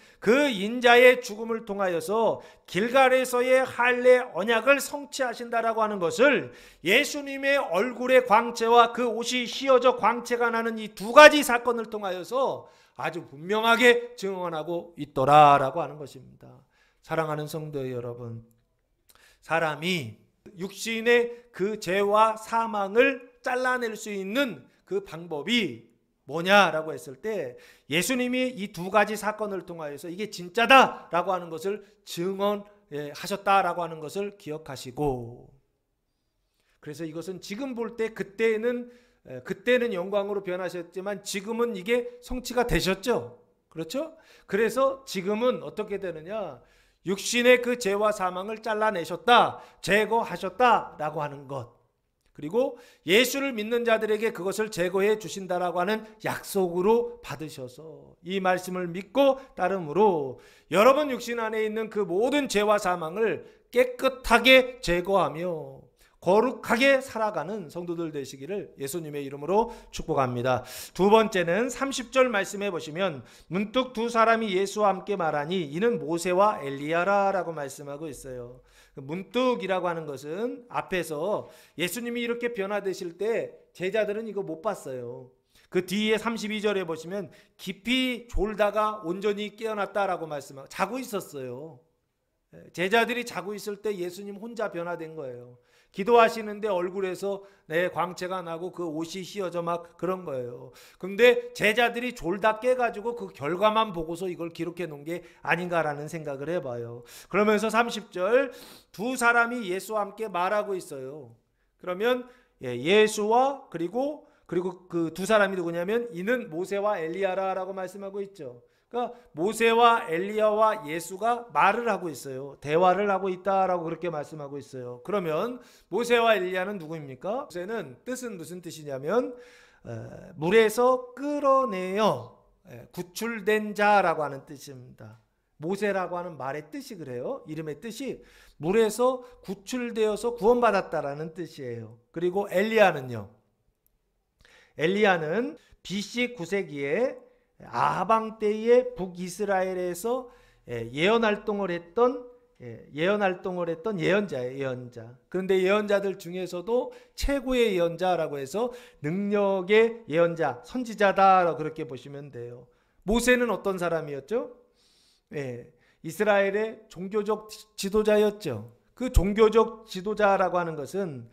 통하여서 길갈에서의 할례 언약을 성취하신다라고 하는 것을 예수님의 얼굴의 광채와 그 옷이 휘어져 광채가 나는 이 두 가지 사건을 통하여서 아주 분명하게 증언하고 있더라라고 하는 것입니다. 사랑하는 성도 여러분, 사람이 육신의 그 죄와 사망을 잘라낼 수 있는 그 방법이 뭐냐라고 했을 때, 예수님이 이 두 가지 사건을 통하여서 이게 진짜다라고 하는 것을 증언하셨다라고 하는 것을 기억하시고, 그래서 이것은 지금 볼 때 그때는 영광으로 변하셨지만 지금은 이게 성취가 되셨죠. 그렇죠? 그래서 지금은 어떻게 되느냐? 육신의 그 죄와 사망을 잘라내셨다, 제거하셨다라고 하는 것, 그리고 예수를 믿는 자들에게 그것을 제거해 주신다라고 하는 약속으로 받으셔서 이 말씀을 믿고 따름으로 여러분 육신 안에 있는 그 모든 죄와 사망을 깨끗하게 제거하며 거룩하게 살아가는 성도들 되시기를 예수님의 이름으로 축복합니다. 두 번째는 30절 말씀해 보시면 문득 두 사람이 예수와 함께 말하니 이는 모세와 엘리야라라고 말씀하고 있어요. 문득이라고 하는 것은 앞에서 예수님이 이렇게 변화되실 때 제자들은 이거 못 봤어요. 그 뒤에 32절에 보시면 깊이 졸다가 온전히 깨어났다라고 말씀하고 자고 있었어요. 제자들이 자고 있을 때 예수님 혼자 변화된 거예요. 기도하시는데 얼굴에서 광채가 나고 그 옷이 휘어져 막 그런 거예요. 근데 제자들이 졸다 깨가지고 그 결과만 보고서 이걸 기록해 놓은 게 아닌가라는 생각을 해봐요. 그러면서 30절 두 사람이 예수와 함께 말하고 있어요. 그러면 예수와 그리고 그 두 사람이 누구냐면 이는 모세와 엘리야라고 말씀하고 있죠. 그러니까 모세와 엘리야와 예수가 말을 하고 있어요. 대화를 하고 있다라고 그렇게 말씀하고 있어요. 그러면 모세와 엘리야는 누구입니까? 모세는 뜻은 무슨 뜻이냐면 물에서 끌어내어 구출된 자라고 하는 뜻입니다. 모세라고 하는 말의 뜻이 그래요. 이름의 뜻이 물에서 구출되어서 구원받았다라는 뜻이에요. 그리고 엘리야는 BC 9세기에 아하방 때에 북이스라엘에서 예언 활동을 했던 예언자예요. 예언자. 그런데 예언자들 중에서도 최고의 예언자라고 해서 능력의 예언자, 선지자다라고 그렇게 보시면 돼요. 모세는 어떤 사람이었죠? 이스라엘의 종교적 지도자였죠. 그 종교적 지도자라고 하는 것은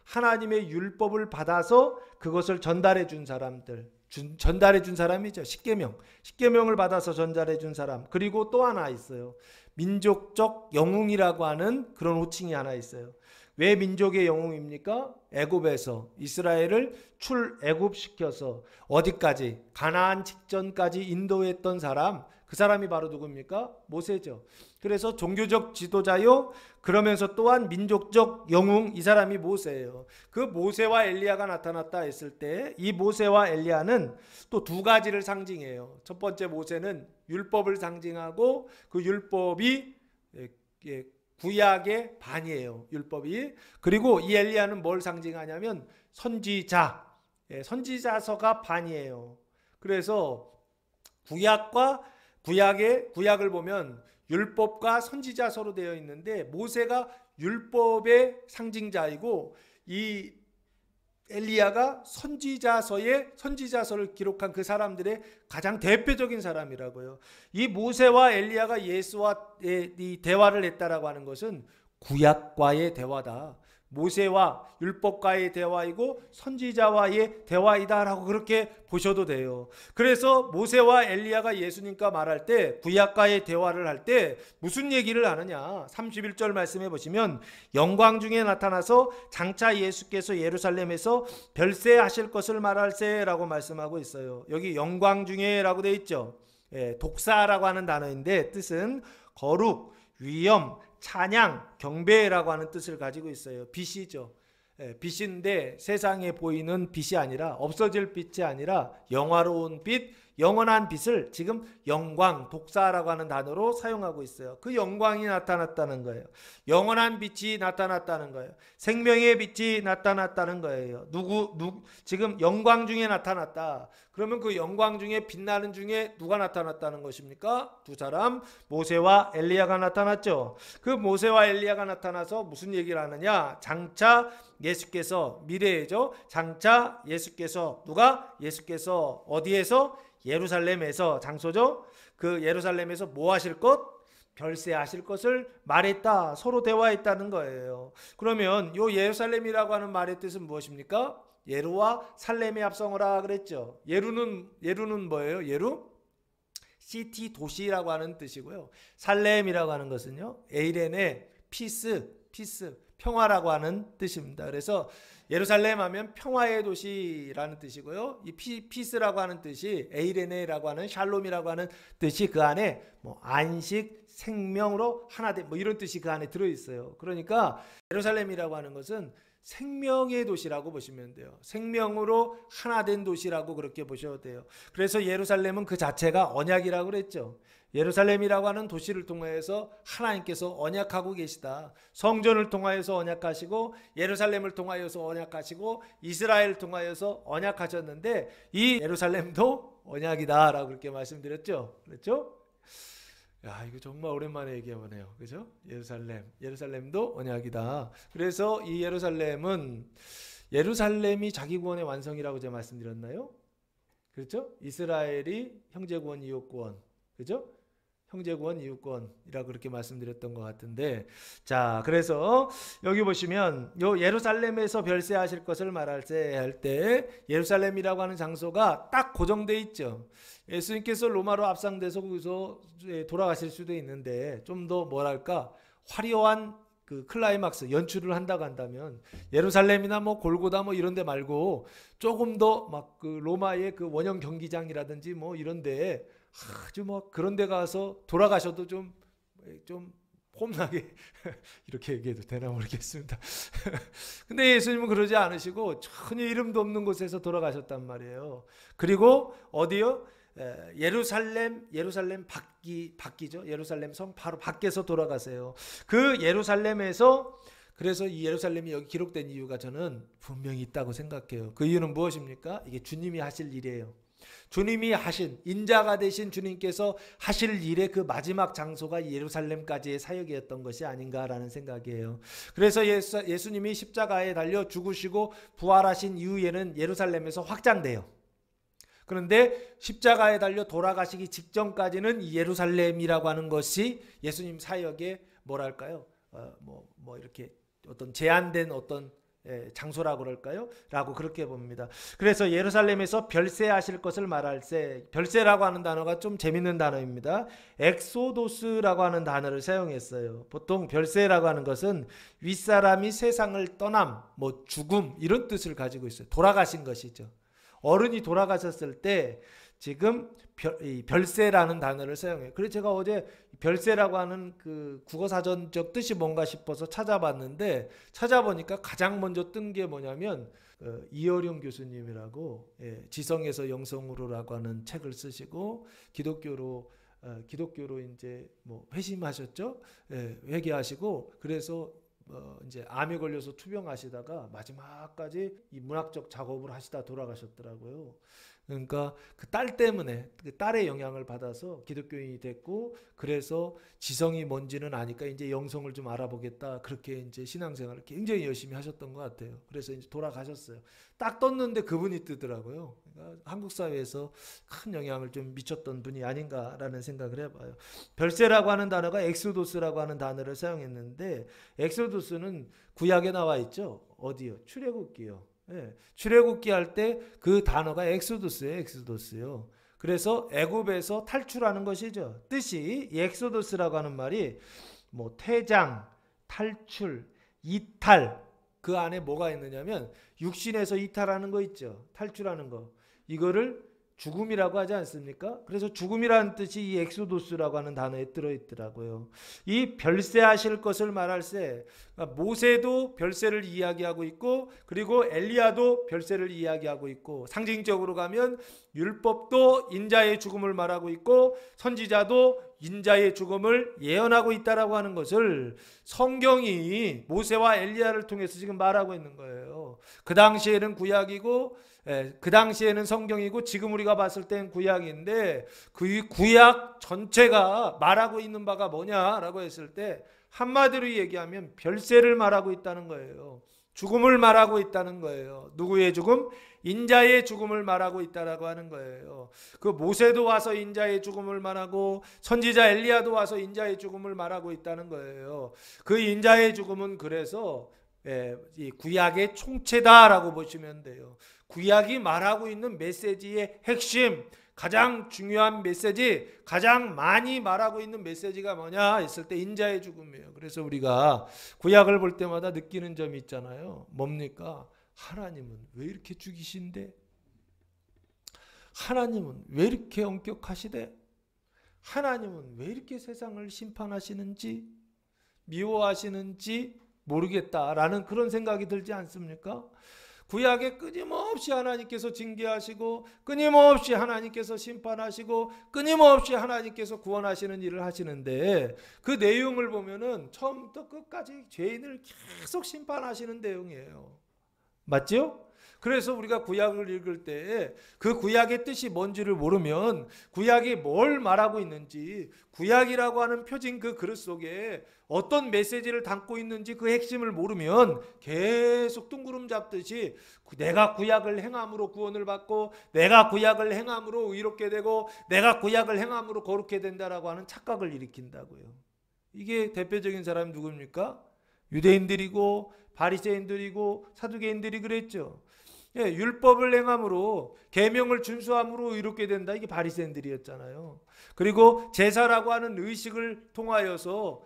하나님의 율법을 받아서 그것을 전달해 준 사람들, 전달해 준 사람이죠. 십계명을 받아서 전달해 준 사람. 그리고 또 하나 있어요. 민족적 영웅이라고 하는 그런 호칭이 하나 있어요. 왜 민족의 영웅입니까? 애굽에서 이스라엘을 출애굽시켜서 어디까지? 가나안 직전까지 인도했던 사람, 그 사람이 바로 누굽니까? 모세죠. 그래서 종교적 지도자요, 그러면서 또한 민족적 영웅, 이 사람이 모세예요. 그 모세와 엘리야가 나타났다 했을 때 이 모세와 엘리야는 또 두 가지를 상징해요. 첫 번째 모세는 율법을 상징하고 그 율법이 구약의 반이에요. 율법이. 그리고 이 엘리야는 뭘 상징하냐면 선지자, 선지자서가 반이에요. 그래서 구약을 보면 율법과 선지자서로 되어 있는데 모세가 율법의 상징자이고 이 엘리야가 선지자서를 기록한 그 사람들의 가장 대표적인 사람이라고요. 이 모세와 엘리야가 예수와 이 대화를 했다라고 하는 것은 구약과의 대화다. 모세와 율법과의 대화이고 선지자와의 대화이다라고 그렇게 보셔도 돼요. 그래서 모세와 엘리야가 예수님과 말할 때, 구약과의 대화를 할 때 무슨 얘기를 하느냐? 31절 말씀해 보시면 영광 중에 나타나서 장차 예수께서 예루살렘에서 별세하실 것을 말할세라고 말씀하고 있어요. 여기 영광 중에라고 되어 있죠. 독사라고 하는 단어인데 뜻은 거룩, 위엄, 찬양, 경배라고 하는 뜻을 가지고 있어요. 빛이죠. 빛인데 세상에 보이는 빛이 아니라, 없어질 빛이 아니라 영화로운 빛, 영원한 빛을 지금 영광, 독사라고 하는 단어로 사용하고 있어요. 그 영광이 나타났다는 거예요. 영원한 빛이 나타났다는 거예요. 생명의 빛이 나타났다는 거예요. 지금 영광 중에 나타났다. 그러면 그 영광 중에 빛나는 중에 누가 나타났다는 것입니까? 두 사람, 모세와 엘리야가 나타났죠. 그 모세와 엘리야가 나타나서 무슨 얘기를 하느냐? 장차 예수께서, 미래죠. 장차 예수께서, 예수께서 어디에서? 예루살렘에서, 장소죠. 그 예루살렘에서 뭐 하실 것? 별세하실 것을 말했다. 서로 대화했다는 거예요. 그러면 요 예루살렘이라고 하는 말의 뜻은 무엇입니까? 예루와 살렘의 합성어라 그랬죠. 예루는 뭐예요? 예루? 시티, 도시라고 하는 뜻이고요. 살렘이라고 하는 것은요, 에이렌의 피스, 평화라고 하는 뜻입니다. 그래서 예루살렘 하면 평화의 도시라는 뜻이고요. 이 피스라고 하는 뜻이 에이레네라고 하는 샬롬이라고 하는 뜻이 그 안에 뭐 안식, 생명으로 하나됨, 뭐 이런 뜻이 그 안에 들어있어요. 그러니까 예루살렘이라고 하는 것은 생명의 도시라고 보시면 돼요. 생명으로 하나된 도시라고 그렇게 보셔도 돼요. 그래서 예루살렘은 그 자체가 언약이라고 그랬죠. 예루살렘이라고 하는 도시를 통해서 하나님께서 언약하고 계시다. 성전을 통하여서 언약하시고 예루살렘을 통하여서 언약하시고 이스라엘을 통하여서 언약하셨는데 이 예루살렘도 언약이다라고 그렇게 말씀드렸죠. 그렇죠? 야, 이거 정말 오랜만에 얘기해보네요. 그죠? 예루살렘도 언약이다. 그래서 이 예루살렘이 자기 구원의 완성이라고 제가 말씀드렸나요? 그렇죠? 이스라엘이 형제구원, 이웃구원. 그죠? 형제구원, 이웃구원이라고 그렇게 말씀드렸던 것 같은데, 자, 그래서 여기 보시면 요 예루살렘에서 별세하실 것을 말할세 할 때 예루살렘이라고 하는 장소가 딱 고정돼 있죠. 예수님께서 로마로 압상돼서 거기서 돌아가실 수도 있는데 좀 더 뭐랄까 화려한 그 클라이막스 연출을 한다고 한다면 예루살렘이나 뭐 골고다 뭐 이런 데 말고 조금 더 막 그 로마의 그 원형 경기장이라든지 뭐 이런 데 아주 뭐 그런 데 가서 돌아가셔도 좀 폼나게 이렇게 얘기해도 되나 모르겠습니다. 근데 예수님은 그러지 않으시고 전혀 이름도 없는 곳에서 돌아가셨단 말이에요. 그리고 어디요? 예루살렘 밖이죠. 예루살렘 성 바로 밖에서 돌아가세요. 그 예루살렘에서, 그래서 이 예루살렘이 여기 기록된 이유가 저는 분명히 있다고 생각해요. 그 이유는 무엇입니까? 이게 주님이 하실 일이에요. 주님이 하신, 인자가 되신 주님께서 하실 일의 그 마지막 장소가 예루살렘까지의 사역이었던 것이 아닌가라는 생각이에요. 그래서 예수님이 십자가에 달려 죽으시고 부활하신 이후에는 예루살렘에서 확장돼요. 그런데 십자가에 달려 돌아가시기 직전까지는 이 예루살렘이라고 하는 것이 예수님 사역의 뭐랄까요? 이렇게 어떤 제한된 어떤 장소라고 그럴까요? 라고 그렇게 봅니다. 그래서 예루살렘에서 별세하실 것을 말할세. 별세라고 하는 단어가 좀 재밌는 단어입니다. 엑소도스라고 하는 단어를 사용했어요. 보통 별세라고 하는 것은 윗사람이 세상을 떠남, 죽음 이런 뜻을 가지고 있어요. 돌아가신 것이죠. 어른이 돌아가셨을 때 지금 이 별세라는 단어를 사용해요. 그래서 제가 어제 별세라고 하는 그 국어사전적 뜻이 뭔가 싶어서 찾아봤는데, 찾아보니까 가장 먼저 뜬 게 뭐냐면 이어룡 교수님이라고, 지성에서 영성으로라고 하는 책을 쓰시고 기독교로 이제 뭐 회심하셨죠. 회개하시고, 그래서 이제 암에 걸려서 투병하시다가 마지막까지 이 문학적 작업을 하시다 돌아가셨더라고요. 그러니까 그 딸 때문에, 그 딸의 영향을 받아서 기독교인이 됐고, 그래서 지성이 뭔지는 아니까 이제 영성을 좀 알아보겠다, 그렇게 이제 신앙생활을 굉장히 열심히 하셨던 것 같아요. 그래서 이제 돌아가셨어요. 딱 떴는데 그분이 뜨더라고요. 그러니까 한국 사회에서 큰 영향을 좀 미쳤던 분이 아닌가라는 생각을 해봐요. 별세라고 하는 단어가 엑소도스라고 하는 단어를 사용했는데, 엑소도스는 구약에 나와 있죠. 어디요? 출애굽기요. 출애굽기 할 때 그 단어가 엑소도스예요. 엑소도스요. 그래서 애굽에서 탈출하는 것이죠. 뜻이 이 엑소도스라고 하는 말이 뭐 퇴장, 탈출, 이탈, 그 안에 뭐가 있느냐면 육신에서 이탈하는 거 있죠. 탈출하는 거. 이거를 죽음이라고 하지 않습니까? 그래서 죽음이라는 뜻이 이 엑소도스라고 하는 단어에 들어있더라고요. 이 별세하실 것을 말할 때, 모세도 별세를 이야기하고 있고, 그리고 엘리야도 별세를 이야기하고 있고, 상징적으로 가면 율법도 인자의 죽음을 말하고 있고, 선지자도 인자의 죽음을 예언하고 있다라고 하는 것을 성경이 모세와 엘리야를 통해서 지금 말하고 있는 거예요. 그 당시에는 구약이고, 그 당시에는 성경이고, 지금 우리가 봤을 땐 구약인데, 그 구약 전체가 말하고 있는 바가 뭐냐라고 했을 때, 한마디로 얘기하면 별세를 말하고 있다는 거예요. 죽음을 말하고 있다는 거예요. 누구의 죽음? 인자의 죽음을 말하고 있다라고 하는 거예요. 그 모세도 와서 인자의 죽음을 말하고, 선지자 엘리야도 와서 인자의 죽음을 말하고 있다는 거예요. 그 인자의 죽음은 그래서 이 구약의 총체다라고 보시면 돼요. 구약이 말하고 있는 메시지의 핵심, 가장 중요한 메시지, 가장 많이 말하고 있는 메시지가 뭐냐 했을 때 인자의 죽음이에요. 그래서 우리가 구약을 볼 때마다 느끼는 점이 있잖아요. 뭡니까? 하나님은 왜 이렇게 죽이신대? 하나님은 왜 이렇게 엄격하시대? 하나님은 왜 이렇게 세상을 심판하시는지, 미워하시는지 모르겠다라는 그런 생각이 들지 않습니까? 구약에 끊임없이 하나님께서 징계하시고, 끊임없이 하나님께서 심판하시고, 끊임없이 하나님께서 구원하시는 일을 하시는데, 그 내용을 보면은 처음부터 끝까지 죄인을 계속 심판하시는 내용이에요. 맞죠? 그래서 우리가 구약을 읽을 때 그 구약의 뜻이 뭔지를 모르면, 구약이 뭘 말하고 있는지, 구약이라고 하는 표진 그 그릇 속에 어떤 메시지를 담고 있는지 그 핵심을 모르면 계속 둥구름 잡듯이 내가 구약을 행함으로 구원을 받고, 내가 구약을 행함으로 의롭게 되고, 내가 구약을 행함으로 거룩게 된다라고 하는 착각을 일으킨다고요. 이게 대표적인 사람이 누굽니까? 유대인들이고 바리새인들이고 사두개인들이 그랬죠. 율법을 행함으로, 계명을 준수함으로 의롭게 된다. 이게 바리새인들이었잖아요. 그리고 제사라고 하는 의식을 통하여서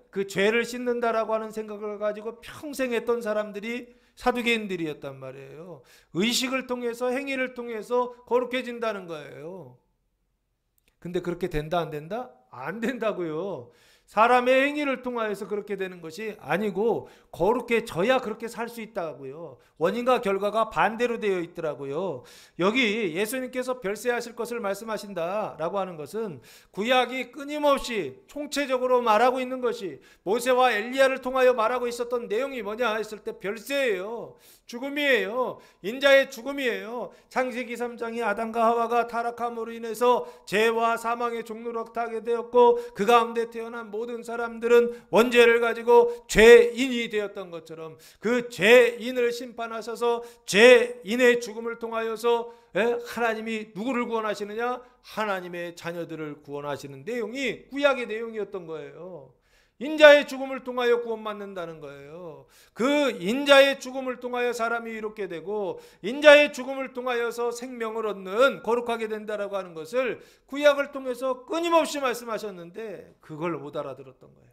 그 죄를 씻는다라고 하는 생각을 가지고 평생 했던 사람들이 사두개인들이었단 말이에요. 의식을 통해서, 행위를 통해서 거룩해진다는 거예요. 근데 그렇게 된다 안 된다? 안 된다고요. 사람의 행위를 통하여서 그렇게 되는 것이 아니고, 거룩해져야 그렇게 살 수 있다고요. 원인과 결과가 반대로 되어 있더라고요. 여기 예수님께서 별세하실 것을 말씀하신다라고 하는 것은 구약이 끊임없이 총체적으로 말하고 있는 것이, 모세와 엘리야를 통하여 말하고 있었던 내용이 뭐냐 했을 때 별세예요. 죽음이에요. 인자의 죽음이에요. 창세기 3장이 아담과 하와가 타락함으로 인해서 죄와 사망의 종로로 타게 되었고, 그 가운데 태어난 모든 사람들은 원죄를 가지고 죄인이 되었던 것처럼, 그 죄인을 심판하셔서 죄인의 죽음을 통하여서 하나님이 누구를 구원하시느냐? 하나님의 자녀들을 구원하시는 내용이 구약의 내용이었던 거예요. 인자의 죽음을 통하여 구원받는다는 거예요. 그 인자의 죽음을 통하여 사람이 이롭게 되고, 인자의 죽음을 통하여서 생명을 얻는, 거룩하게 된다라고 하는 것을 구약을 통해서 끊임없이 말씀하셨는데 그걸 못 알아들었던 거예요.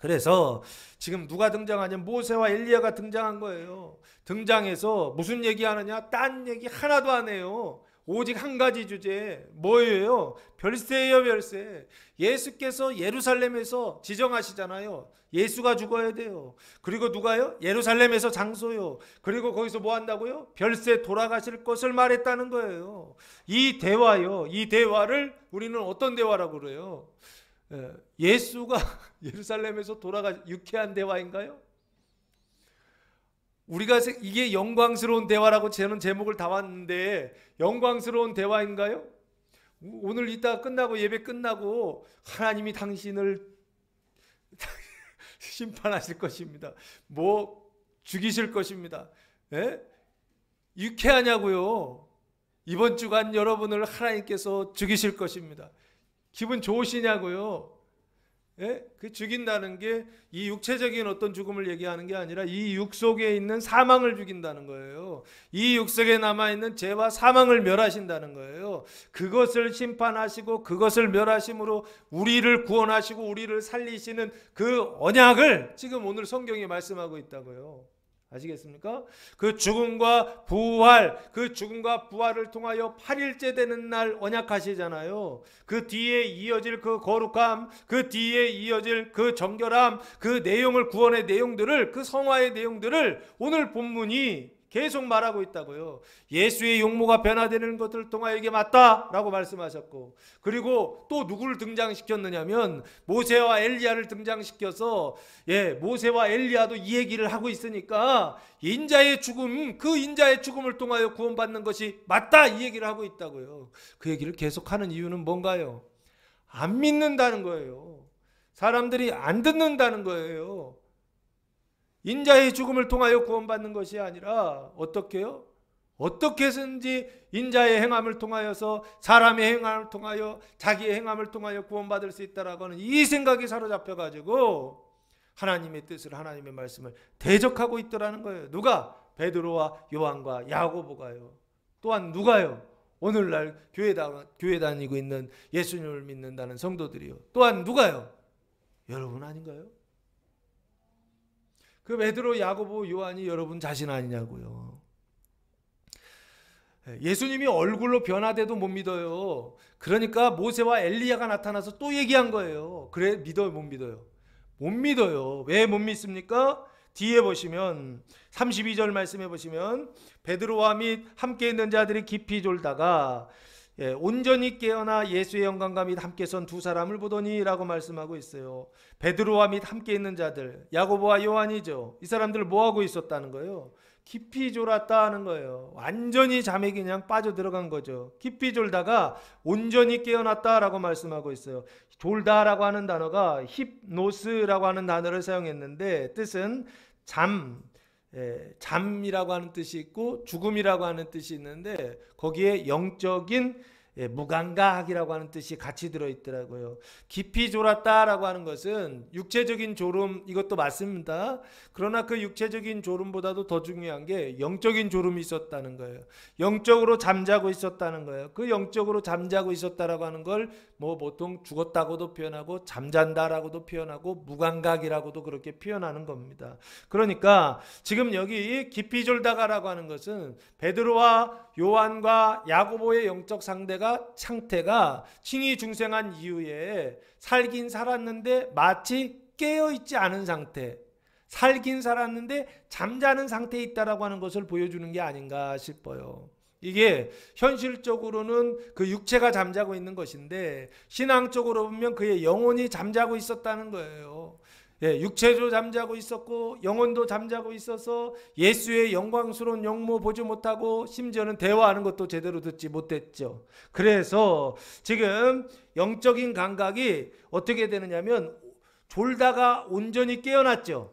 그래서 지금 누가 등장하냐면 모세와 엘리야가 등장한 거예요. 등장해서 무슨 얘기하느냐? 딴 얘기 하나도 안 해요. 오직 한 가지 주제. 뭐예요? 별세예요, 별세. 예수께서 예루살렘에서 지정하시잖아요. 예수가 죽어야 돼요. 그리고 누가요? 예루살렘에서 장소요. 그리고 거기서 뭐 한다고요? 별세 돌아가실 것을 말했다는 거예요. 이 대화요. 이 대화를 우리는 어떤 대화라고 그래요? 예수가 예루살렘에서 유쾌한 대화인가요? 우리가 이게 영광스러운 대화라고 저는 제목을 달았는데 영광스러운 대화인가요? 오늘 이따 끝나고 예배 끝나고 하나님이 당신을 심판하실 것입니다. 뭐 죽이실 것입니다. 예? 유쾌하냐고요? 이번 주간 여러분을 하나님께서 죽이실 것입니다. 기분 좋으시냐고요? 예? 그 죽인다는 게 이 육체적인 어떤 죽음을 얘기하는 게 아니라 이 육 속에 있는 사망을 죽인다는 거예요. 이 육 속에 남아있는 죄와 사망을 멸하신다는 거예요. 그것을 심판하시고 그것을 멸하심으로 우리를 구원하시고 우리를 살리시는 그 언약을 지금 오늘 성경이 말씀하고 있다고요. 아시겠습니까? 그 죽음과 부활, 그 죽음과 부활을 통하여 8일째 되는 날 언약하시잖아요. 그 뒤에 이어질 그 거룩함, 그 뒤에 이어질 그 정결함, 그 내용을, 구원의 내용들을, 그 성화의 내용들을 오늘 본문이 계속 말하고 있다고요. 예수의 용모가 변화되는 것을 통하여 이게 맞다라고 말씀하셨고, 그리고 또 누구를 등장시켰느냐면 모세와 엘리야를 등장시켜서 모세와 엘리야도 이 얘기를 하고 있으니까 인자의 죽음, 그 인자의 죽음을 통하여 구원받는 것이 맞다 이 얘기를 하고 있다고요. 그 얘기를 계속하는 이유는 뭔가요? 안 믿는다는 거예요. 사람들이 안 듣는다는 거예요. 인자의 죽음을 통하여 구원받는 것이 아니라 어떻게요? 어떻게 해서든지 인자의 행함을 통하여서 사람의 행함을 통하여 자기의 행함을 통하여 구원받을 수 있다라고 하는 이 생각이 사로잡혀 가지고 하나님의 뜻을, 하나님의 말씀을 대적하고 있더라는 거예요. 누가? 베드로와 요한과 야고보가요. 또한 누가요? 오늘날 교회 다니고 있는 예수님을 믿는다는 성도들이요. 또한 누가요? 여러분 아닌가요? 그 베드로, 야고보, 요한이 여러분 자신 아니냐고요. 예수님이 얼굴로 변화돼도 못 믿어요. 그러니까 모세와 엘리야가 나타나서 또 얘기한 거예요. 그래 믿어요, 못 믿어요? 못 믿어요. 왜 못 믿습니까? 뒤에 보시면 32절 말씀해 보시면 베드로와 및 함께 있는 자들이 깊이 졸다가 온전히 깨어나 예수의 영광과 및 함께 선 두 사람을 보더니 라고 말씀하고 있어요. 베드로와 및 함께 있는 자들, 야고보와 요한이죠. 이 사람들 뭐하고 있었다는 거예요? 깊이 졸았다 하는 거예요. 완전히 잠에 그냥 빠져 들어간 거죠. 깊이 졸다가 온전히 깨어났다라고 말씀하고 있어요. 졸다라고 하는 단어가 힙노스라고 하는 단어를 사용했는데 뜻은 잠이라고 하는 뜻이 있고 죽음이라고 하는 뜻이 있는데 거기에 영적인 무감각이라고 하는 뜻이 같이 들어있더라고요. 깊이 졸았다라고 하는 것은 육체적인 졸음, 이것도 맞습니다. 그러나 그 육체적인 졸음보다도 더 중요한 게 영적인 졸음이 있었다는 거예요. 영적으로 잠자고 있었다는 거예요. 그 영적으로 잠자고 있었다라고 하는 걸 뭐 보통 죽었다고도 표현하고 잠잔다라고도 표현하고 무감각이라고도 그렇게 표현하는 겁니다. 그러니까 지금 여기 깊이 졸다가라고 하는 것은 베드로와 요한과 야고보의 영적 상태가 칭의 중생한 이후에 살긴 살았는데 마치 깨어있지 않은 상태, 살긴 살았는데 잠자는 상태에 있다라고 하는 것을 보여주는 게 아닌가 싶어요. 이게 현실적으로는 그 육체가 잠자고 있는 것인데 신앙적으로 보면 그의 영혼이 잠자고 있었다는 거예요. 육체도 잠자고 있었고 영혼도 잠자고 있어서 예수의 영광스러운 용모 보지 못하고 심지어는 대화하는 것도 제대로 듣지 못했죠. 그래서 지금 영적인 감각이 어떻게 되느냐면 졸다가 온전히 깨어났죠.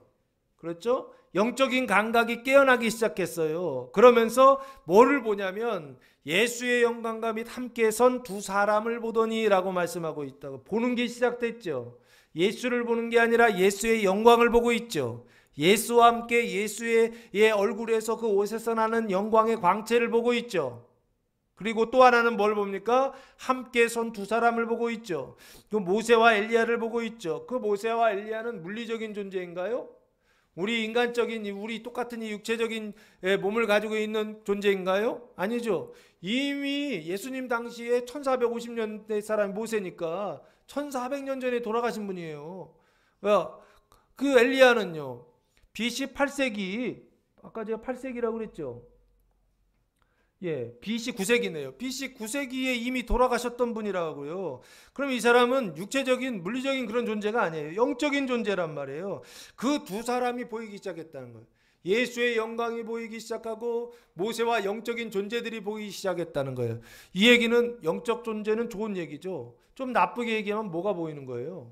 그렇죠? 영적인 감각이 깨어나기 시작했어요. 그러면서 뭐를 보냐면 예수의 영광과 및 함께 선 두 사람을 보더니 라고 말씀하고 있다고. 보는 게 시작됐죠. 예수를 보는 게 아니라 예수의 영광을 보고 있죠. 예수와 함께 예수의 얼굴에서 그 옷에서 나는 영광의 광채를 보고 있죠. 그리고 또 하나는 뭘 봅니까? 함께 선 두 사람을 보고 있죠. 그 모세와 엘리야를 보고 있죠. 그 모세와 엘리야는 물리적인 존재인가요? 우리 인간적인, 우리 똑같은 이 육체적인 몸을 가지고 있는 존재인가요? 아니죠. 이미 예수님 당시에 1450년대 사람이 모세니까 1400년 전에 돌아가신 분이에요. 그 엘리야는요, BC 8세기, 아까 제가 8세기라고 그랬죠. BC 9세기네요. BC 9세기에 이미 돌아가셨던 분이라고요. 그럼 이 사람은 육체적인, 물리적인 그런 존재가 아니에요. 영적인 존재란 말이에요. 그 두 사람이 보이기 시작했다는 거예요. 예수의 영광이 보이기 시작하고 모세와 영적인 존재들이 보이기 시작했다는 거예요. 이 얘기는 영적 존재는 좋은 얘기죠. 좀 나쁘게 얘기하면 뭐가 보이는 거예요?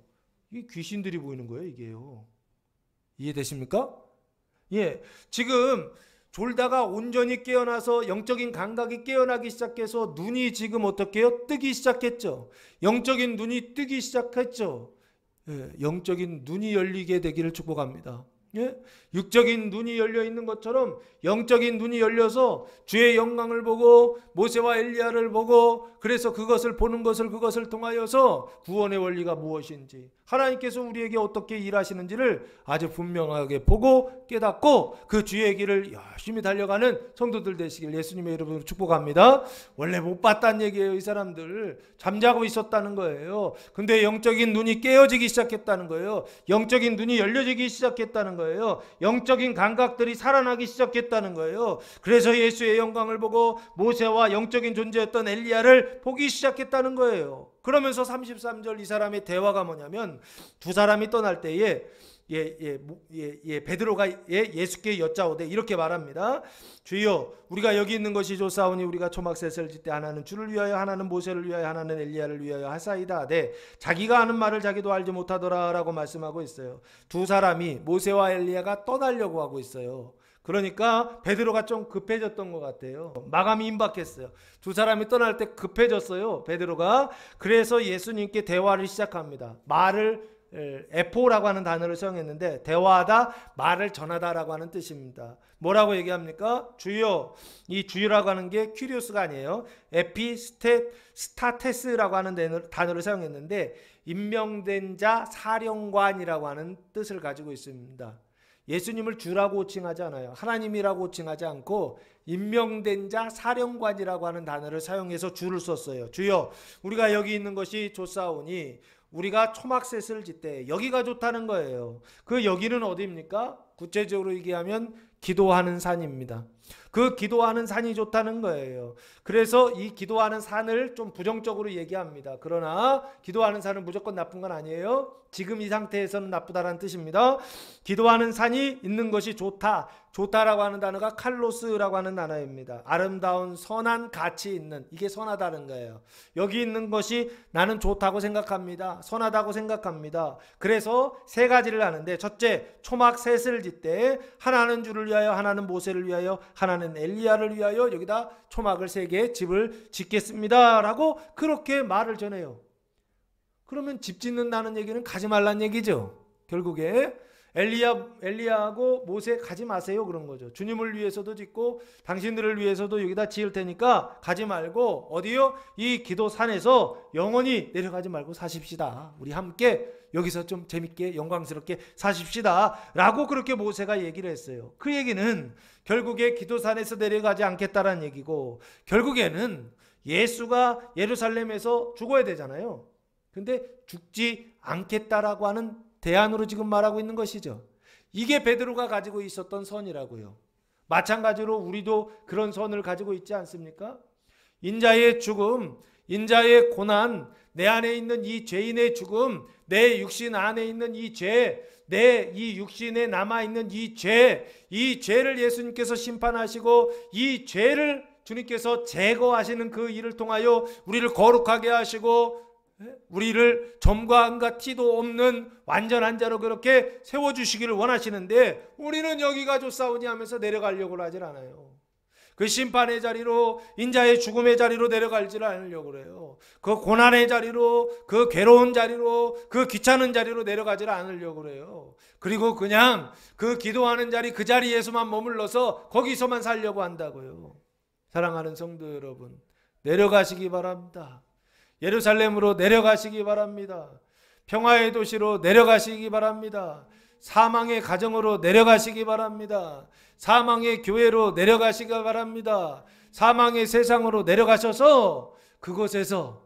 이게 귀신들이 보이는 거예요, 이게요. 이해되십니까? 지금 졸다가 온전히 깨어나서 영적인 감각이 깨어나기 시작해서 눈이 지금 어떻게 해요? 뜨기 시작했죠. 영적인 눈이 뜨기 시작했죠. 영적인 눈이 열리게 되기를 축복합니다. 육적인 눈이 열려 있는 것처럼 영적인 눈이 열려서 주의 영광을 보고 모세와 엘리야를 보고, 그래서 그것을 통하여서 구원의 원리가 무엇인지, 하나님께서 우리에게 어떻게 일하시는지를 아주 분명하게 보고 깨닫고 그 주의 길을 열심히 달려가는 성도들 되시길 예수님의 이름으로 축복합니다. 원래 못 봤다는 얘기예요. 이 사람들 잠자고 있었다는 거예요. 근데 영적인 눈이 깨어지기 시작했다는 거예요. 영적인 눈이 열려지기 시작했다는 거예요. 영적인 감각들이 살아나기 시작했다는 거예요. 그래서 예수의 영광을 보고 모세와 영적인 존재였던 엘리야를 보기 시작했다는 거예요. 그러면서 33절 이 사람의 대화가 뭐냐면, 두 사람이 떠날 때에 베드로가 예수께 여짜오되 이렇게 말합니다. 주여, 우리가 여기 있는 것이 좋사오니 우리가 초막셋을 짓때 하나는 주를 위하여, 하나는 모세를 위하여, 하나는 엘리야를 위하여 하사이다. 자기가 하는 말을 자기도 알지 못하더라 라고 말씀하고 있어요. 두 사람이, 모세와 엘리야가 떠나려고 하고 있어요. 그러니까 베드로가 좀 급해졌던 것 같아요. 마감이 임박했어요. 두 사람이 떠날 때 급해졌어요, 베드로가. 그래서 예수님께 대화를 시작합니다. 말을, 에포라고 하는 단어를 사용했는데 대화하다, 말을 전하다라고 하는 뜻입니다. 뭐라고 얘기합니까? 주여, 이 주여라고 하는 게 큐리오스가 아니에요. 스타테스라고 하는 단어를 사용했는데 임명된 자, 사령관이라고 하는 뜻을 가지고 있습니다. 예수님을 주라고 호칭하지 않아요. 하나님이라고 호칭하지 않고 임명된 자, 사령관이라고 하는 단어를 사용해서 주를 썼어요. 주여, 우리가 여기 있는 것이 좋사오니 우리가 초막셋을 짓되, 여기가 좋다는 거예요. 그 여기는 어디입니까? 구체적으로 얘기하면 기도하는 산입니다. 그 기도하는 산이 좋다는 거예요. 그래서 이 기도하는 산을 좀 부정적으로 얘기합니다. 그러나 기도하는 산은 무조건 나쁜 건 아니에요. 지금 이 상태에서는 나쁘다라는 뜻입니다. 기도하는 산이 있는 것이 좋다. 좋다라고 하는 단어가 칼로스라고 하는 단어입니다. 아름다운 선한 가치 있는, 이게 선하다는 거예요. 여기 있는 것이 나는 좋다고 생각합니다. 선하다고 생각합니다. 그래서 세 가지를 하는데, 첫째, 초막셋을 짓되 하나는 주를 위하여, 하나는 모세를 위하여, 하나는 엘리야를 위하여 여기다 초막을 3개 집을 짓겠습니다 라고 그렇게 말을 전해요. 그러면 집 짓는다는 얘기는 가지 말란 얘기죠. 결국에 엘리야하고 모세 가지 마세요 그런 거죠. 주님을 위해서도 짓고 당신들을 위해서도 여기다 지을 테니까 가지 말고 어디요? 이 기도산에서 영원히 내려가지 말고 사십시다. 우리 함께 여기서 좀 재밌게 영광스럽게 사십시다 라고 그렇게 모세가 얘기를 했어요. 그 얘기는 결국에 기도산에서 내려가지 않겠다라는 얘기고, 결국에는 예수가 예루살렘에서 죽어야 되잖아요. 근데 죽지 않겠다라고 하는 대안으로 지금 말하고 있는 것이죠. 이게 베드로가 가지고 있었던 선이라고요. 마찬가지로 우리도 그런 선을 가지고 있지 않습니까? 인자의 죽음, 인자의 고난, 내 안에 있는 이 죄인의 죽음, 내 육신 안에 있는 이 죄, 내 이 육신에 남아있는 이 죄를 예수님께서 심판하시고 이 죄를 주님께서 제거하시는 그 일을 통하여 우리를 거룩하게 하시고 우리를 점과 한과 티도 없는 완전한 자로 그렇게 세워주시기를 원하시는데, 우리는 여기가 좋사오니 하면서 내려가려고 하질 않아요. 그 심판의 자리로, 인자의 죽음의 자리로 내려가지를 않으려고 그래요. 그 고난의 자리로, 그 괴로운 자리로, 그 귀찮은 자리로 내려가지를 않으려고 그래요. 그리고 그냥 그 기도하는 자리, 그 자리에서만 머물러서 거기서만 살려고 한다고요. 사랑하는 성도 여러분, 내려가시기 바랍니다. 예루살렘으로 내려가시기 바랍니다. 평화의 도시로 내려가시기 바랍니다. 사망의 가정으로 내려가시기 바랍니다. 사망의 교회로 내려가시기 바랍니다. 사망의 세상으로 내려가셔서 그곳에서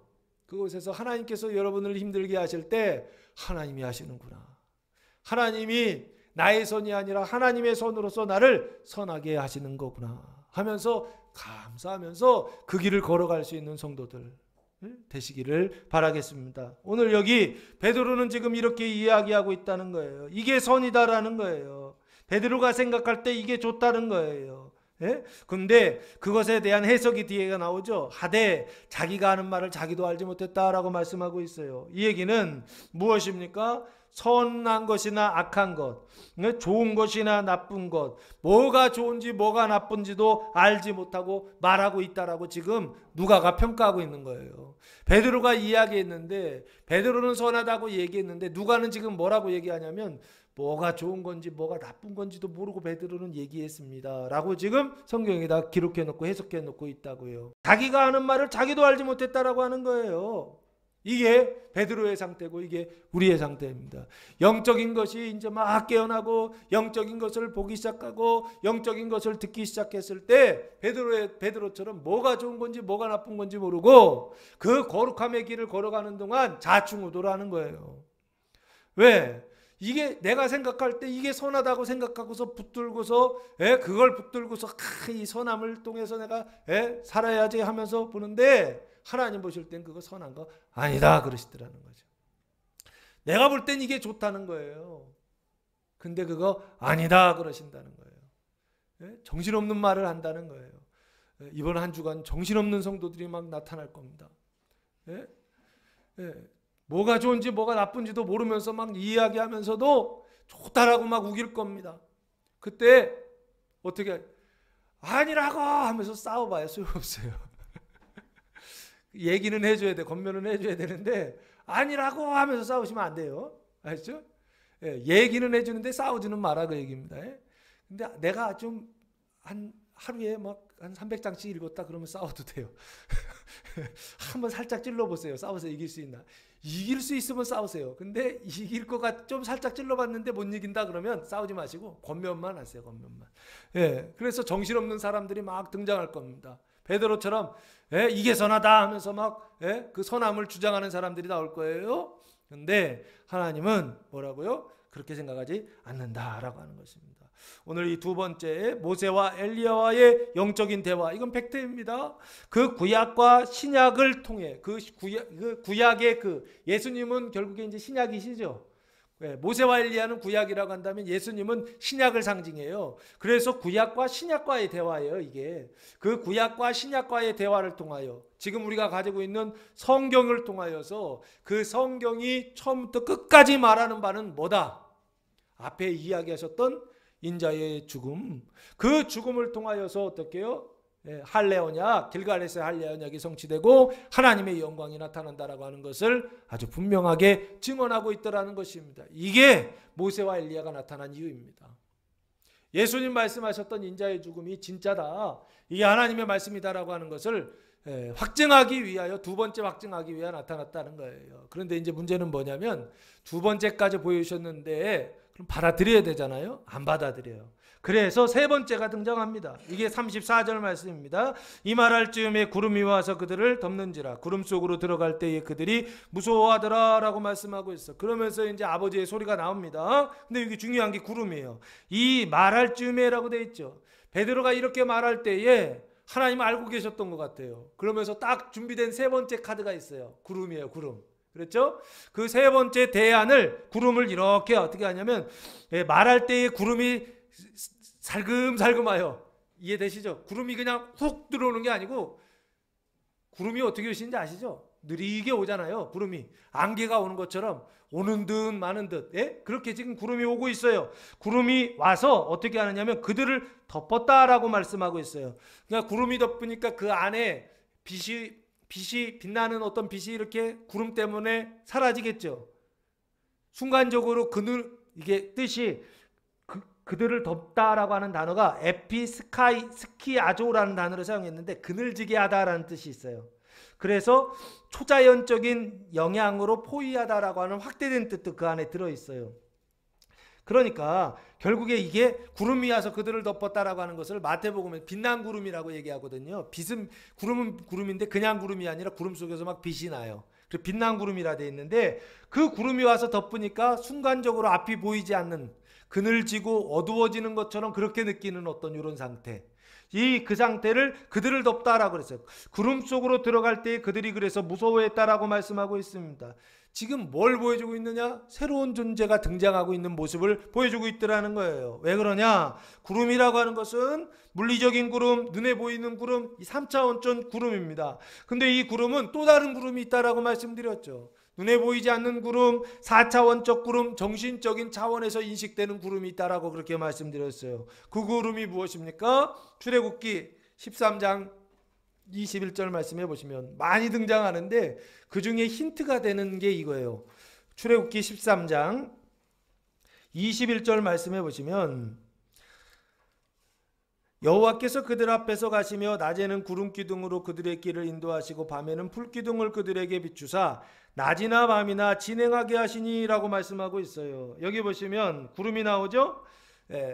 하나님께서 여러분을 힘들게 하실 때 하나님이 하시는구나. 하나님이 나의 손이 아니라 하나님의 손으로서 나를 선하게 하시는 거구나 하면서 감사하면서 그 길을 걸어갈 수 있는 성도들 되시기를 바라겠습니다. 오늘 여기 베드로는 지금 이렇게 이야기하고 있다는 거예요. 이게 선이다라는 거예요. 베드로가 생각할 때 이게 좋다는 거예요. 근데 그것에 대한 해석이 뒤에가 나오죠. 하되 자기가 하는 말을 자기도 알지 못했다라고 말씀하고 있어요. 이 얘기는 무엇입니까? 선한 것이나 악한 것, 좋은 것이나 나쁜 것, 뭐가 좋은지 뭐가 나쁜지도 알지 못하고 말하고 있다라고 지금 누가가 평가하고 있는 거예요. 베드로가 이야기했는데, 베드로는 선하다고 얘기했는데 누가는 지금 뭐라고 얘기하냐면 뭐가 좋은 건지 뭐가 나쁜 건지도 모르고 베드로는 얘기했습니다 라고 지금 성경에다 기록해 놓고 해석해 놓고 있다고요. 자기가 하는 말을 자기도 알지 못했다라고 하는 거예요. 이게 베드로의 상태고 이게 우리의 상태입니다. 영적인 것이 이제 막 깨어나고 영적인 것을 보기 시작하고 영적인 것을 듣기 시작했을 때 베드로처럼 뭐가 좋은 건지 뭐가 나쁜 건지 모르고 그 거룩함의 길을 걸어가는 동안 좌충우돌하는 거예요. 왜? 이게 내가 생각할 때 이게 선하다고 생각하고서 붙들고서 그걸 붙들고서 이 선함을 통해서 내가 살아야지 하면서 보는데 하나님 보실 땐 그거 선한 거 아니다 그러시더라는 거죠. 내가 볼 땐 이게 좋다는 거예요. 근데 그거 아니다 그러신다는 거예요. 정신없는 말을 한다는 거예요. 이번 한 주간 정신없는 성도들이 막 나타날 겁니다. 뭐가 좋은지 뭐가 나쁜지도 모르면서 막 이야기하면서도 좋다라고 막 우길 겁니다. 그때 어떻게 아니라고 하면서 싸워봐야 소용없어요. 얘기는 해줘야 돼. 권면은 해줘야 되는데 아니라고 하면서 싸우시면 안 돼요. 아시죠? 얘기는 해주는데 싸우지는 마라 그 얘기입니다. 근데 내가 좀 한 하루에 막 한 300장씩 읽었다 그러면 싸워도 돼요. 한번 살짝 찔러보세요. 싸워서 이길 수 있나. 이길 수 있으면 싸우세요. 근데 이길 거가 좀 살짝 찔러봤는데 못 이긴다 그러면 싸우지 마시고 권면만 하세요. 권면만. 그래서 정신없는 사람들이 막 등장할 겁니다. 베드로처럼 이게 선하다 하면서 막 그 선함을 주장하는 사람들이 나올 거예요. 그런데 하나님은 뭐라고요? 그렇게 생각하지 않는다라고 하는 것입니다. 오늘 이 두 번째 모세와 엘리야와의 영적인 대화, 이건 팩트입니다. 그 구약과 신약을 통해 그 구약의 예수님은 결국에 이제 신약이시죠. 모세와 엘리야는 구약이라고 한다면 예수님은 신약을 상징해요. 그래서 구약과 신약과의 대화예요. 이게 그 구약과 신약과의 대화를 통하여 지금 우리가 가지고 있는 성경을 통하여서 그 성경이 처음부터 끝까지 말하는 바는 뭐다? 앞에 이야기하셨던 인자의 죽음, 그 죽음을 통하여서 어떻게 해요? 할례 언약, 길갈에서의 할례 언약이 성취되고 하나님의 영광이 나타난다라고 하는 것을 아주 분명하게 증언하고 있더라는 것입니다. 이게 모세와 엘리야가 나타난 이유입니다. 예수님 말씀하셨던 인자의 죽음이 진짜다, 이게 하나님의 말씀이다라고 하는 것을 확증하기 위하여, 두 번째 확증하기 위하여 나타났다는 거예요. 그런데 이제 문제는 뭐냐면 두 번째까지 보여주셨는데 그럼 받아들여야 되잖아요. 안 받아들여요. 그래서 세 번째가 등장합니다. 이게 34절 말씀입니다. 이 말할 즈음에 구름이 와서 그들을 덮는지라. 구름 속으로 들어갈 때에 그들이 무서워하더라 라고 말씀하고 있어. 그러면서 이제 아버지의 소리가 나옵니다. 근데 여기 중요한 게 구름이에요. 이 말할 즈음에라고 되어 있죠. 베드로가 이렇게 말할 때에 하나님 알고 계셨던 것 같아요. 그러면서 딱 준비된 세 번째 카드가 있어요. 구름이에요. 구름. 그렇죠? 그 세 번째 대안을, 구름을 이렇게 어떻게 하냐면 말할 때에 구름이 살금살금 와요. 이해되시죠? 구름이 그냥 훅 들어오는 게 아니고 구름이 어떻게 오시는지 아시죠? 느리게 오잖아요. 구름이 안개가 오는 것처럼 오는 듯 마는 듯. 그렇게 지금 구름이 오고 있어요. 구름이 와서 어떻게 하느냐면 그들을 덮었다라고 말씀하고 있어요. 그러니까 구름이 덮으니까 그 안에 빛이 빛나는 어떤 빛이 이렇게 구름 때문에 사라지겠죠. 순간적으로 이게 뜻이 그들을 덮다라고 하는 단어가 에피스키아조라는 단어를 사용했는데 그늘지게 하다라는 뜻이 있어요. 그래서 초자연적인 영향으로 포위하다라고 하는 확대된 뜻도 그 안에 들어있어요. 그러니까 결국에 이게 구름이 와서 그들을 덮었다라고 하는 것을 마태복음에 빛난 구름이라고 얘기하거든요. 빛은 구름은 구름인데 그냥 구름이 아니라 구름 속에서 막 빛이 나요. 그래서 빛난 구름이라 돼 있는데 그 구름이 와서 덮으니까 순간적으로 앞이 보이지 않는 그늘지고 어두워지는 것처럼 그렇게 느끼는 어떤 이런 상태. 그 상태를 그들을 덮다라고 그랬어요. 구름 속으로 들어갈 때 그들이 그래서 무서워했다라고 말씀하고 있습니다. 지금 뭘 보여주고 있느냐? 새로운 존재가 등장하고 있는 모습을 보여주고 있더라는 거예요. 왜 그러냐? 구름이라고 하는 것은 물리적인 구름, 눈에 보이는 구름, 이 3차원적 구름입니다. 근데 이 구름은 또 다른 구름이 있다라고 말씀드렸죠. 눈에 보이지 않는 구름, 4차원적 구름, 정신적인 차원에서 인식되는 구름이 있다라고 그렇게 말씀드렸어요. 그 구름이 무엇입니까? 출애굽기 13장 21절 말씀해 보시면 많이 등장하는데 그 중에 힌트가 되는 게 이거예요. 출애굽기 13장 21절 말씀해 보시면 여호와께서 그들 앞에서 가시며 낮에는 구름 기둥으로 그들의 길을 인도하시고 밤에는 불 기둥을 그들에게 비추사 낮이나 밤이나 진행하게 하시니라고 말씀하고 있어요. 여기 보시면 구름이 나오죠?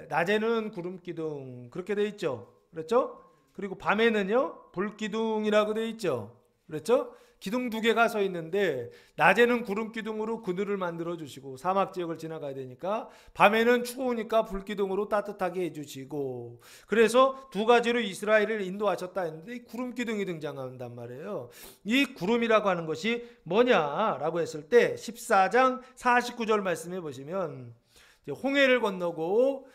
낮에는 구름 기둥 그렇게 돼 있죠. 그렇죠? 그리고 밤에는요 불기둥이라고 되어 있죠. 그렇죠? 기둥 두 개가 서 있는데 낮에는 구름 기둥으로 그늘을 만들어 주시고 사막 지역을 지나가야 되니까 밤에는 추우니까 불기둥으로 따뜻하게 해주시고 그래서 두 가지로 이스라엘을 인도하셨다 했는데 구름 기둥이 등장한단 말이에요. 이 구름이라고 하는 것이 뭐냐라고 했을 때 14장 49절 말씀해 보시면 홍해를 건너고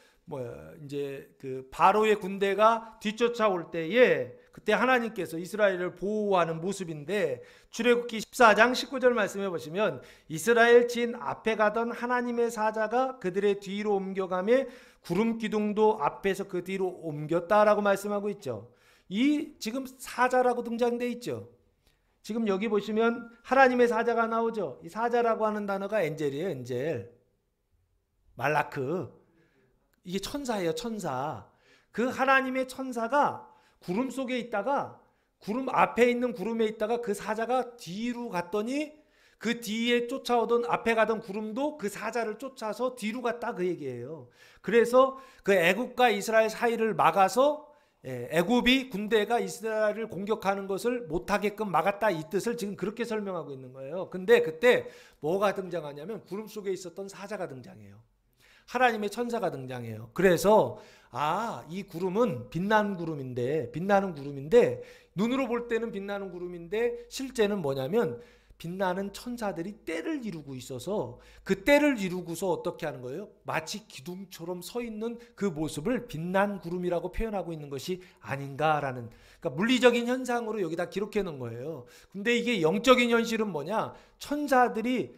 이제 그 바로의 군대가 뒤쫓아올 때에 그때 하나님께서 이스라엘을 보호하는 모습인데 출애굽기 14장 19절 말씀해 보시면 이스라엘 진 앞에 가던 하나님의 사자가 그들의 뒤로 옮겨가며 구름 기둥도 앞에서 그 뒤로 옮겼다라고 말씀하고 있죠. 이 지금 사자라고 등장돼 있죠. 지금 여기 보시면 하나님의 사자가 나오죠. 이 사자라고 하는 단어가 엔젤이에요. 엔젤. 말라크. 이게 천사예요. 천사. 그 하나님의 천사가 구름 속에 있다가 구름 앞에 있는 구름에 있다가 그 사자가 뒤로 갔더니 그 뒤에 쫓아오던 앞에 가던 구름도 그 사자를 쫓아서 뒤로 갔다 그 얘기예요. 그래서 그 애굽과 이스라엘 사이를 막아서 애굽이 군대가 이스라엘을 공격하는 것을 못하게끔 막았다 이 뜻을 지금 그렇게 설명하고 있는 거예요. 근데 그때 뭐가 등장하냐면 구름 속에 있었던 사자가 등장해요. 하나님의 천사가 등장해요. 그래서 이 구름은 빛나는 구름인데 눈으로 볼 때는 빛나는 구름인데 실제는 뭐냐면 빛나는 천사들이 때를 이루고 있어서 그 때를 이루고서 어떻게 하는 거예요? 마치 기둥처럼 서 있는 그 모습을 빛난 구름이라고 표현하고 있는 것이 아닌가라는, 그러니까 물리적인 현상으로 여기다 기록해 놓은 거예요. 근데 이게 영적인 현실은 뭐냐? 천사들이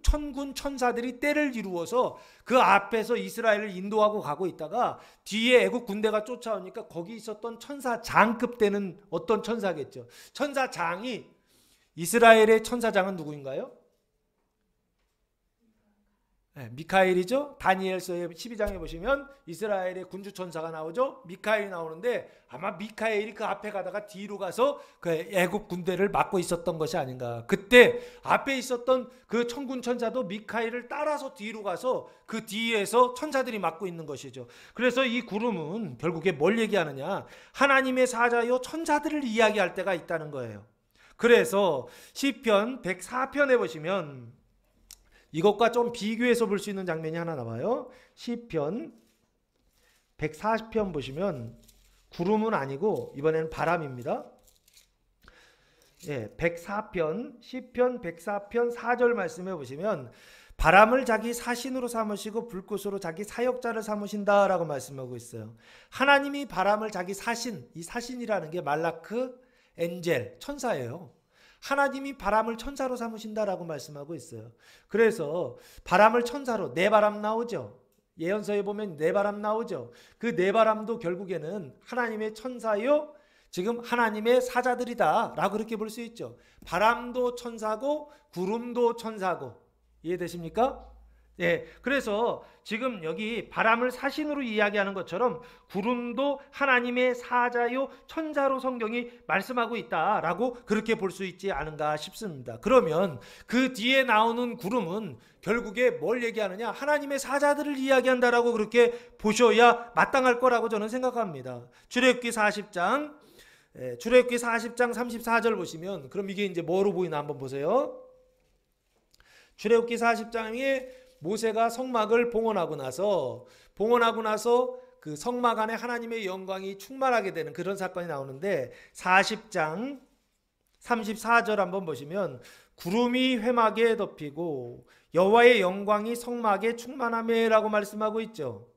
천군 천사들이 때를 이루어서 그 앞에서 이스라엘을 인도하고 가고 있다가 뒤에 애국 군대가 쫓아오니까 거기 있었던 천사장급 되는 어떤 천사겠죠. 천사장이, 이스라엘의 천사장은 누구인가요? 미카엘이죠. 다니엘서의 12장에 보시면 이스라엘의 군주천사가 나오죠. 미카엘이 나오는데 아마 미카엘이 그 앞에 가다가 뒤로 가서 그 애굽 군대를 막고 있었던 것이 아닌가. 그때 앞에 있었던 그 천군 천사도 미카엘을 따라서 뒤로 가서 그 뒤에서 천사들이 막고 있는 것이죠. 그래서 이 구름은 결국에 뭘 얘기하느냐? 하나님의 사자요 천사들을 이야기할 때가 있다는 거예요. 그래서 시편 104편에 보시면 이것과 좀 비교해서 볼 수 있는 장면이 하나 나와요. 시편 140편 보시면 구름은 아니고 이번에는 바람입니다. 104편, 시편 104편 4절 말씀해 보시면 바람을 자기 사신으로 삼으시고 불꽃으로 자기 사역자를 삼으신다라고 말씀하고 있어요. 하나님이 바람을 자기 사신, 이 사신이라는 게 말라크, 엔젤, 천사예요. 하나님이 바람을 천사로 삼으신다라고 말씀하고 있어요. 그래서 바람을 천사로, 네바람 나오죠. 예언서에 보면 네바람 나오죠. 그 네바람도 결국에는 하나님의 천사요, 지금 하나님의 사자들이다 라고 그렇게 볼 수 있죠. 바람도 천사고 구름도 천사고, 이해되십니까? 예, 그래서 지금 여기 바람을 사신으로 이야기하는 것처럼 구름도 하나님의 사자요 천사로 성경이 말씀하고 있다라고 그렇게 볼 수 있지 않은가 싶습니다. 그러면 그 뒤에 나오는 구름은 결국에 뭘 얘기하느냐? 하나님의 사자들을 이야기한다라고 그렇게 보셔야 마땅할 거라고 저는 생각합니다. 출애굽기 40장 출애굽기 40장 34절 보시면, 그럼 이게 이제 뭐로 보이나 한번 보세요. 출애굽기 40장에 모세가 성막을 봉헌하고 나서 그 성막 안에 하나님의 영광이 충만하게 되는 그런 사건이 나오는데, 40장 34절 한번 보시면 구름이 회막에 덮이고 여호와의 영광이 성막에 충만하매라고 말씀하고 있죠.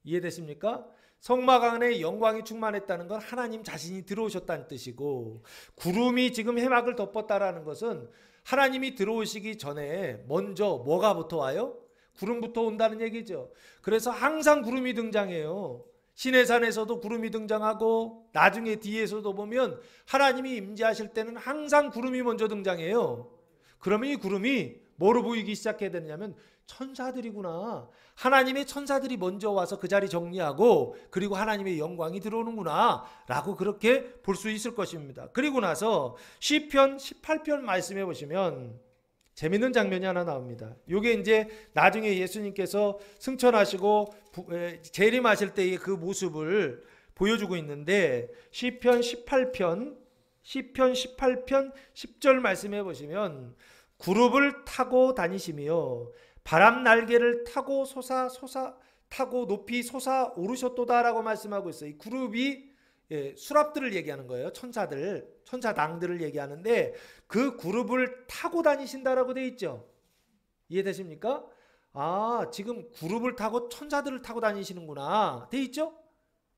이해되십니까? 성막 안에 영광이 충만했다는 건 하나님 자신이 들어오셨다는 뜻이고, 구름이 지금 회막을 덮었다라는 것은 하나님이 들어오시기 전에 먼저 뭐가부터 와요? 구름부터 온다는 얘기죠. 그래서 항상 구름이 등장해요. 시내산에서도 구름이 등장하고, 나중에 뒤에서도 보면 하나님이 임재하실 때는 항상 구름이 먼저 등장해요. 그러면 이 구름이 뭐로 보이기 시작해야 되냐면 천사들이구나. 하나님의 천사들이 먼저 와서 그 자리 정리하고, 그리고 하나님의 영광이 들어오는구나 라고 그렇게 볼 수 있을 것입니다. 그리고 나서 시편 18편 말씀해 보시면 재밌는 장면이 하나 나옵니다. 이게 이제 나중에 예수님께서 승천하시고 재림하실 때의 그 모습을 보여주고 있는데, 시편 18편 10절 말씀해 보시면 구름을 타고 다니시며 바람 날개를 타고 타고 높이 솟아 오르셨도다라고 말씀하고 있어요. 이 구름이 수랍들을 얘기하는 거예요. 천사당들을 얘기하는데, 그 구름을 타고 다니신다라고 되어 있죠. 이해되십니까? 아, 지금 구름을 타고 천사들을 타고 다니시는구나 되어 있죠.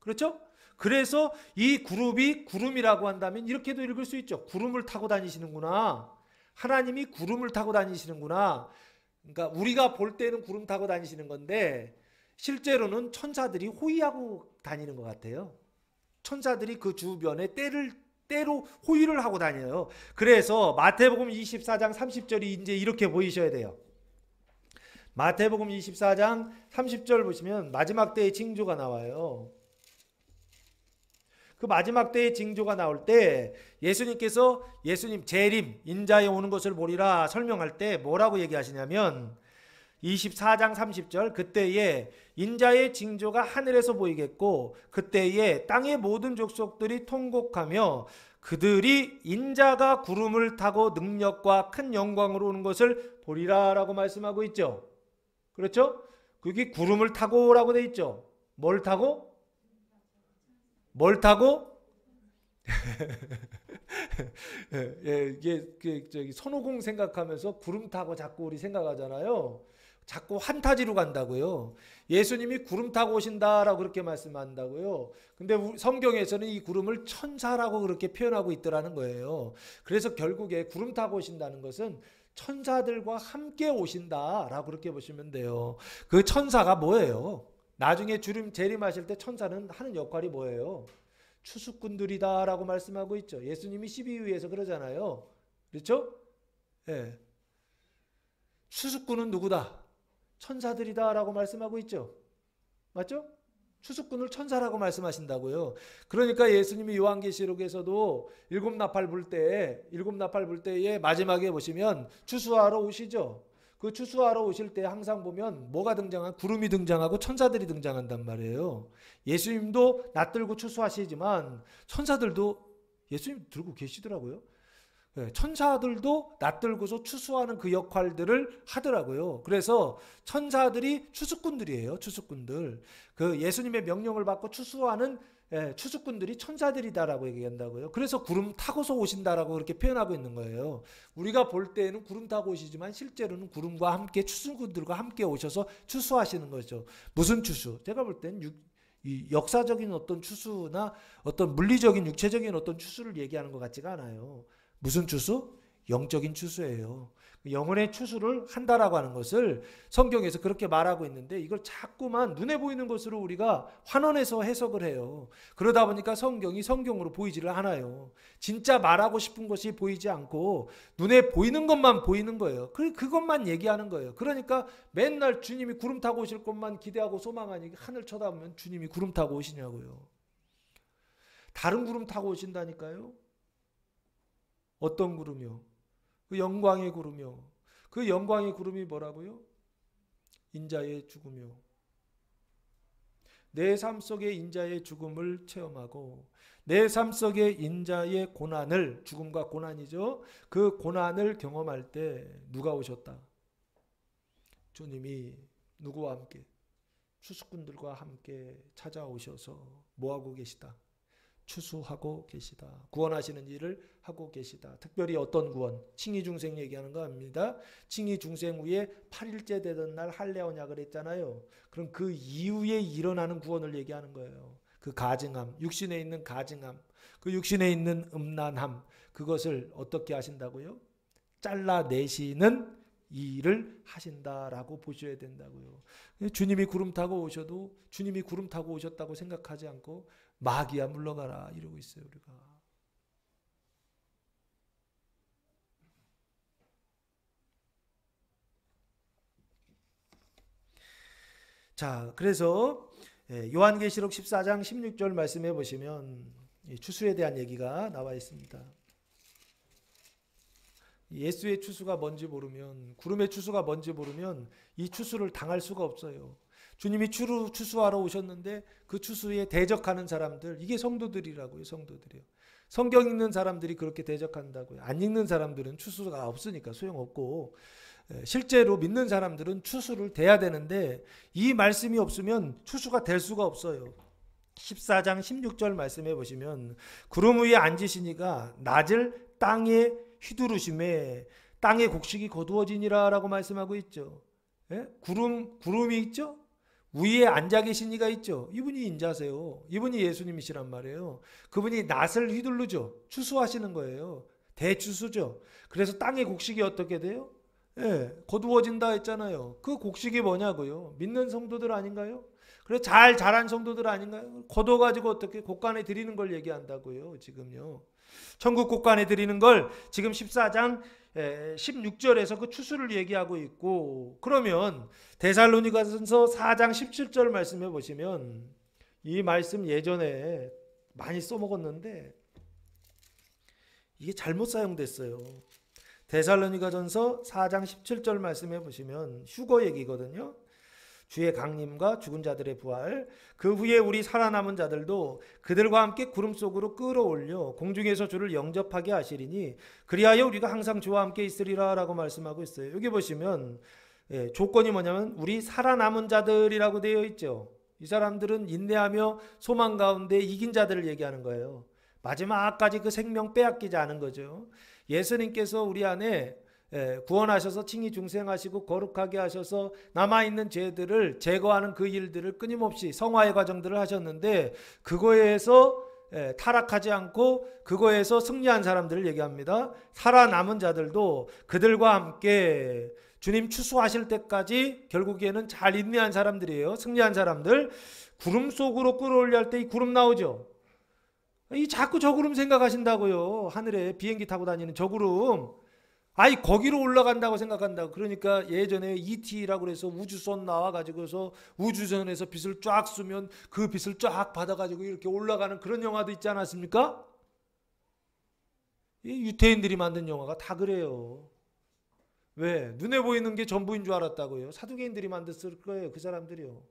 그렇죠? 그래서 이 구름이라고 한다면 이렇게도 읽을 수 있죠. 구름을 타고 다니시는구나. 하나님이 구름을 타고 다니시는구나. 그러니까 우리가 볼 때는 구름 타고 다니시는 건데, 실제로는 천사들이 호위하고 다니는 것 같아요. 천사들이 그 주변에 때로 호위를 하고 다녀요. 그래서 마태복음 24장 30절이 이제 이렇게 보이셔야 돼요. 마태복음 24장 30절 보시면 마지막 때의 징조가 나와요. 그 마지막 때의 징조가 나올 때 예수님께서 예수님 재림 인자에 오는 것을 보리라 설명할 때 뭐라고 얘기하시냐면, 24장 30절 그때에 인자의 징조가 하늘에서 보이겠고 그때에 땅의 모든 족속들이 통곡하며 그들이 인자가 구름을 타고 능력과 큰 영광으로 오는 것을 보리라 라고 말씀하고 있죠. 그렇죠? 그게 구름을 타고라고 돼 있죠. 뭘 타고? 이게 손오공 생각하면서 구름 타고 자꾸 우리 생각하잖아요. 자꾸 환타지로 간다고요. 예수님이 구름 타고 오신다라고 그렇게 말씀한다고요. 근데 성경에서는 이 구름을 천사라고 그렇게 표현하고 있더라는 거예요. 그래서 결국에 구름 타고 오신다는 것은 천사들과 함께 오신다라고 그렇게 보시면 돼요. 그 천사가 뭐예요? 나중에 재림하실 때 천사는 하는 역할이 뭐예요? 추수꾼들이다라고 말씀하고 있죠. 예수님이 12위에서 그러잖아요. 그렇죠? 예. 추수꾼은 누구다? 천사들이다라고 말씀하고 있죠. 맞죠? 추수꾼을 천사라고 말씀하신다고요. 그러니까 예수님이 요한계시록에서도 일곱 나팔 불 때에 마지막에 보시면 추수하러 오시죠. 그 추수하러 오실 때 항상 보면 뭐가 구름이 등장하고 천사들이 등장한단 말이에요. 예수님도 낯들고 추수하시지만 천사들도 예수님 들고 계시더라고요. 천사들도 낯들고서 추수하는 그 역할들을 하더라고요. 그래서 천사들이 추수꾼들이에요. 추수꾼들. 그 예수님의 명령을 받고 추수하는 추수꾼들이 천사들이다라고 얘기한다고요. 그래서 구름 타고서 오신다라고 그렇게 표현하고 있는 거예요. 우리가 볼 때는 구름 타고 오시지만 실제로는 구름과 함께 추수꾼들과 함께 오셔서 추수하시는 거죠. 무슨 추수? 제가 볼 때는 이 역사적인 어떤 추수나 어떤 물리적인 육체적인 어떤 추수를 얘기하는 것 같지가 않아요. 무슨 추수? 영적인 추수예요. 영혼의 추수를 한다라고 하는 것을 성경에서 그렇게 말하고 있는데 이걸 자꾸만 눈에 보이는 것으로 우리가 환원해서 해석을 해요. 그러다 보니까 성경이 성경으로 보이지를 않아요. 진짜 말하고 싶은 것이 보이지 않고 눈에 보이는 것만 보이는 거예요. 그것만 얘기하는 거예요. 그러니까 맨날 주님이 구름 타고 오실 것만 기대하고 소망하니 하늘 쳐다보면 주님이 구름 타고 오시냐고요. 다른 구름 타고 오신다니까요. 어떤 구름이요? 그 영광의 구름이요. 그 영광의 구름이 뭐라고요? 인자의 죽음이요. 내 삶 속에 인자의 죽음을 체험하고 내 삶 속에 인자의 고난을, 죽음과 고난이죠. 그 고난을 경험할 때 누가 오셨다? 주님이 누구와 함께? 추수꾼들과 함께 찾아오셔서 뭐하고 계시다? 추수하고 계시다. 구원하시는 일을 하고 계시다. 특별히 어떤 구원? 칭의중생 얘기하는 거 아닙니다. 칭의중생 후에 8일째 되던 날 할례언약을 그랬잖아요. 그럼 그 이후에 일어나는 구원을 얘기하는 거예요. 그 가증함, 육신에 있는 가증함, 그 육신에 있는 음란함, 그것을 어떻게 하신다고요? 잘라내시는 이 일을 하신다라고 보셔야 된다고요. 주님이 구름 타고 오셔도 주님이 구름 타고 오셨다고 생각하지 않고 마귀야 물러가라 이러고 있어요. 우리가. 자, 그래서 요한계시록 14장 16절 말씀해 보시면 추수에 대한 얘기가 나와 있습니다. 예수의 추수가 뭔지 모르면, 구름의 추수가 뭔지 모르면 이 추수를 당할 수가 없어요. 주님이 추수하러 오셨는데 그 추수에 대적하는 사람들, 이게 성도들이라고요. 성도들이요. 성경 읽는 사람들이 그렇게 대적한다고요. 안 읽는 사람들은 추수가 없으니까 소용없고, 실제로 믿는 사람들은 추수를 대야 되는데 이 말씀이 없으면 추수가 될 수가 없어요. 14장 16절 말씀해 보시면 구름 위에 앉으시니가 낮을 땅에 휘두르심에 땅의 곡식이 거두어지니라 라고 말씀하고 있죠. 예? 구름이 있죠? 위에 앉아 계신 이가 있죠. 이분이 인자세요. 이분이 예수님이시란 말이에요. 그분이 낫을 휘둘르죠. 추수하시는 거예요. 대추수죠. 그래서 땅의 곡식이 어떻게 돼요? 예, 거두어진다 했잖아요. 그 곡식이 뭐냐고요? 믿는 성도들 아닌가요? 그래 잘 자란 성도들 아닌가요? 거둬가지고 어떻게 곳간에 드리는 걸 얘기한다고요. 지금요. 천국 곳간에 드리는 걸 지금 14장 16절에서 그 추수를 얘기하고 있고, 그러면 데살로니가전서 4장 17절 말씀해 보시면 이 말씀 예전에 많이 써먹었는데 이게 잘못 사용됐어요. 데살로니가전서 4장 17절 말씀해 보시면 휴거 얘기거든요. 주의 강림과 죽은 자들의 부활, 그 후에 우리 살아남은 자들도 그들과 함께 구름 속으로 끌어올려 공중에서 주를 영접하게 하시리니 그리하여 우리가 항상 주와 함께 있으리라 라고 말씀하고 있어요. 여기 보시면 조건이 뭐냐면 우리 살아남은 자들이라고 되어 있죠. 이 사람들은 인내하며 소망 가운데 이긴 자들을 얘기하는 거예요. 마지막까지 그 생명 빼앗기지 않은 거죠. 예수님께서 우리 안에 구원하셔서 칭의 중생하시고 거룩하게 하셔서 남아있는 죄들을 제거하는 그 일들을 끊임없이 성화의 과정들을 하셨는데 그거에서 타락하지 않고 그거에서 승리한 사람들을 얘기합니다. 살아남은 자들도 그들과 함께 주님 추수하실 때까지 결국에는 잘 인내한 사람들이에요. 승리한 사람들. 구름 속으로 끌어올려 할 때 이 구름 나오죠. 이 자꾸 저 구름 생각하신다고요. 하늘에 비행기 타고 다니는 저 구름. 아이 거기로 올라간다고 생각한다고. 그러니까 예전에 ET라고 그래서 우주선 나와가지고서 우주선에서 빛을 쫙 쏘면 그 빛을 쫙 받아가지고 이렇게 올라가는 그런 영화도 있지 않았습니까? 이 유태인들이 만든 영화가 다 그래요. 왜? 눈에 보이는 게 전부인 줄 알았다고요. 사두개인들이 만들었을 거예요. 그 사람들이요.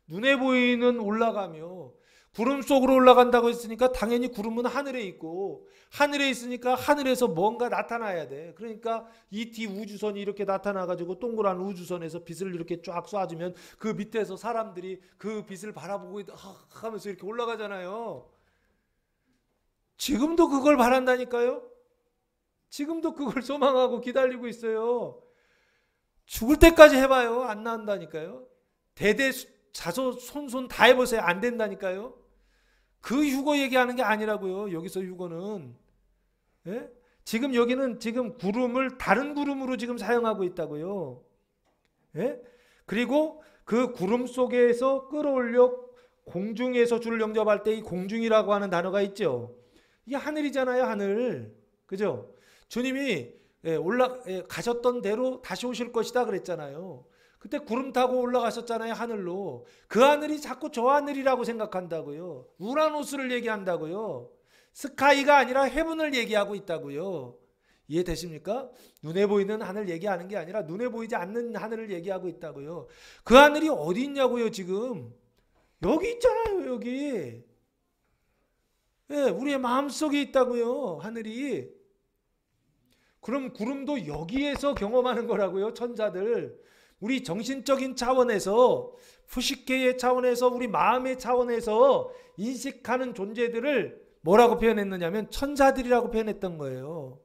눈에 보이는 올라가며 구름 속으로 올라간다고 했으니까 당연히 구름은 하늘에 있고 하늘에 있으니까 하늘에서 뭔가 나타나야 돼. 그러니까 ET 우주선이 이렇게 나타나가지고 동그란 우주선에서 빛을 이렇게 쫙 쏴주면 그 밑에서 사람들이 그 빛을 바라보고 하면서 이렇게 올라가잖아요. 지금도 그걸 바란다니까요. 지금도 그걸 소망하고 기다리고 있어요. 죽을 때까지 해봐요. 안 나온다니까요. 대대 자손 손손 다 해보세요. 안 된다니까요. 그 휴거 얘기하는 게 아니라고요. 여기서 휴거는 지금 여기는 지금 구름을 다른 구름으로 지금 사용하고 있다고요. 예? 그리고 그 구름 속에서 끌어올려 공중에서 주를 영접할 때 이 공중이라고 하는 단어가 있죠. 이게 하늘이잖아요, 하늘. 그죠? 주님이 가셨던 대로 다시 오실 것이다 그랬잖아요. 그때 구름 타고 올라가셨잖아요, 하늘로. 그 하늘이 자꾸 저 하늘이라고 생각한다고요. 우라노스를 얘기한다고요. 스카이가 아니라 헤븐을 얘기하고 있다고요. 이해되십니까? 눈에 보이는 하늘 얘기하는 게 아니라 눈에 보이지 않는 하늘을 얘기하고 있다고요. 그 하늘이 어디 있냐고요, 지금. 여기 있잖아요, 여기. 예, 우리의 마음속에 있다고요, 하늘이. 그럼 구름도 여기에서 경험하는 거라고요, 천사들. 우리 정신적인 차원에서, 푸시케의 차원에서, 우리 마음의 차원에서 인식하는 존재들을 뭐라고 표현했느냐면 천사들이라고 표현했던 거예요.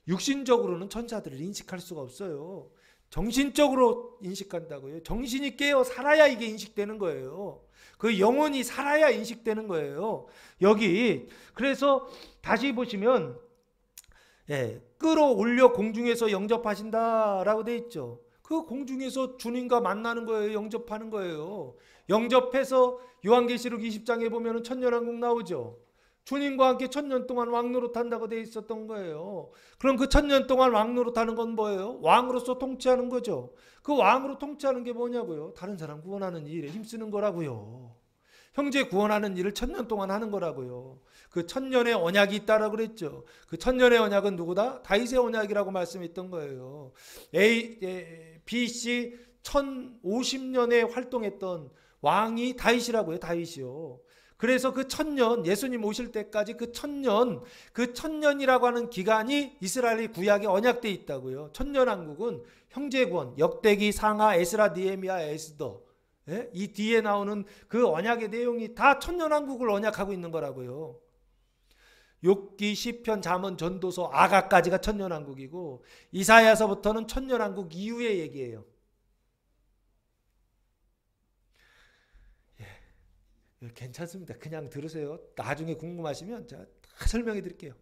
육신적으로는 천사들을 인식할 수가 없어요. 정신적으로 인식한다고요. 정신이 깨어 살아야 이게 인식되는 거예요. 그 영혼이 살아야 인식되는 거예요. 여기 그래서 다시 보시면 끌어올려 공중에서 영접하신다라고 돼 있죠. 그 공중에서 주님과 만나는 거예요. 영접하는 거예요. 영접해서 요한계시록 20장에 보면 천년왕국 나오죠. 주님과 함께 1000년 동안 왕노릇 한다고 돼 있었던 거예요. 그럼 그 1000년 동안 왕노릇 하는 건 뭐예요? 왕으로서 통치하는 거죠. 그 왕으로 통치하는 게 뭐냐고요? 다른 사람 구원하는 일에 힘쓰는 거라고요. 형제 구원하는 일을 1000년 동안 하는 거라고요. 그 1000년의 언약이 있다라고 그랬죠. 그 1000년의 언약은 누구다? 다윗의 언약이라고 말씀했던 거예요. BC 1050년에 활동했던 왕이 다윗이라고요. 다윗이요. 그래서 그 1000년, 예수님 오실 때까지 그 1000년이라고 하는 기간이 이스라엘의 구약에 언약되어 있다고요. 천년왕국은 형제구원, 역대기, 상하, 에스라, 니에미야, 에스더, 이 뒤에 나오는 그 언약의 내용이 다 천년왕국을 언약하고 있는 거라고요. 욥기, 시편, 잠언, 전도서, 아가까지가 천년왕국이고 이사야서부터는 천년왕국 이후의 얘기예요. 괜찮습니다. 그냥 들으세요. 나중에 궁금하시면 제가 다 설명해 드릴게요.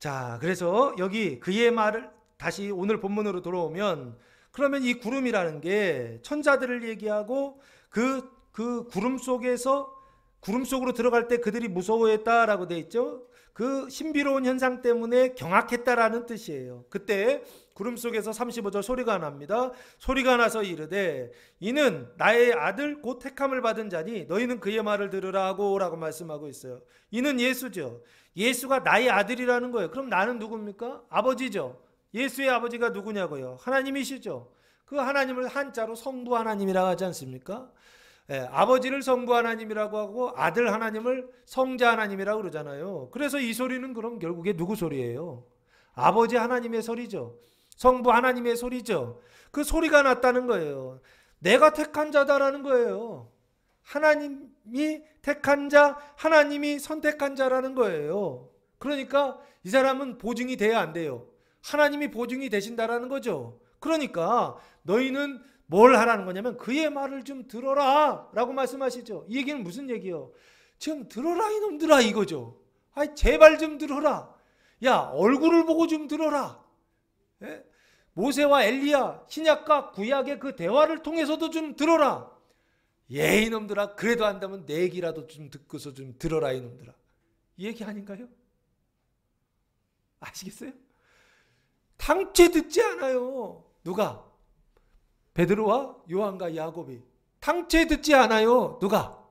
자, 그래서 여기 그의 말을 다시 오늘 본문으로 돌아오면 그러면 이 구름이라는 게 천사들을 얘기하고 그 구름 속으로 들어갈 때 그들이 무서워했다라고 돼 있죠. 그 신비로운 현상 때문에 경악했다라는 뜻이에요. 그때 구름 속에서 35절 소리가 납니다. 소리가 나서 이르되 이는 나의 아들 곧 택함을 받은 자니 너희는 그의 말을 들으라 하고 라고 말씀하고 있어요. 이는 예수죠. 예수가 나의 아들이라는 거예요. 그럼 나는 누굽니까? 아버지죠. 예수의 아버지가 누구냐고요? 하나님이시죠. 그 하나님을 한자로 성부 하나님이라고 하지 않습니까? 아버지를 성부 하나님이라고 하고 아들 하나님을 성자 하나님이라고 그러잖아요. 그래서 이 소리는 그럼 결국에 누구 소리예요? 아버지 하나님의 소리죠. 성부 하나님의 소리죠. 그 소리가 났다는 거예요. 내가 택한 자다라는 거예요. 하나님이 택한 자, 하나님이 선택한 자라는 거예요. 그러니까 이 사람은 보증이 돼야 안 돼요. 하나님이 보증이 되신다라는 거죠. 그러니까 너희는 뭘 하라는 거냐면 그의 말을 좀 들어라 라고 말씀하시죠. 이 얘기는 무슨 얘기요? 지금 들어라 이놈들아 이거죠. 아이 제발 좀 들어라. 야 얼굴을 보고 좀 들어라. 모세와 엘리야 신약과 구약의 그 대화를 통해서도 좀 들어라. 예 이놈들아 그래도 한다면 내 얘기라도 좀 듣고서 좀 들어라 이놈들아. 이 얘기 아닌가요? 아시겠어요? 당최 듣지 않아요. 누가? 베드로와 요한과 야곱이 당최 듣지 않아요. 누가?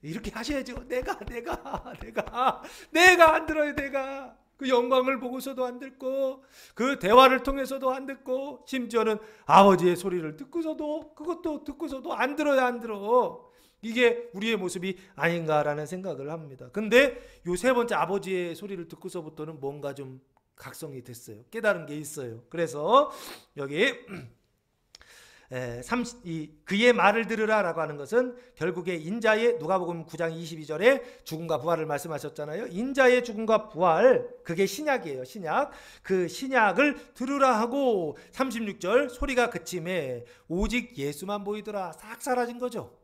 이렇게 하셔야죠. 내가 안 들어요. 내가 그 영광을 보고서도 안 듣고 그 대화를 통해서도 안 듣고 심지어는 아버지의 소리를 듣고서도 그것도 듣고서도 안 들어요. 안 들어. 이게 우리의 모습이 아닌가라는 생각을 합니다. 근데 요 세 번째 아버지의 소리를 듣고서부터는 뭔가 좀 각성이 됐어요. 깨달은 게 있어요. 그래서 여기 그의 말을 들으라 라고 하는 것은 결국에 인자의 누가복음 9장 22절에 죽음과 부활을 말씀하셨잖아요. 인자의 죽음과 부활 그게 신약이에요. 신약. 그 신약을 들으라 하고 36절 소리가 그침에 오직 예수만 보이더라. 싹 사라진 거죠.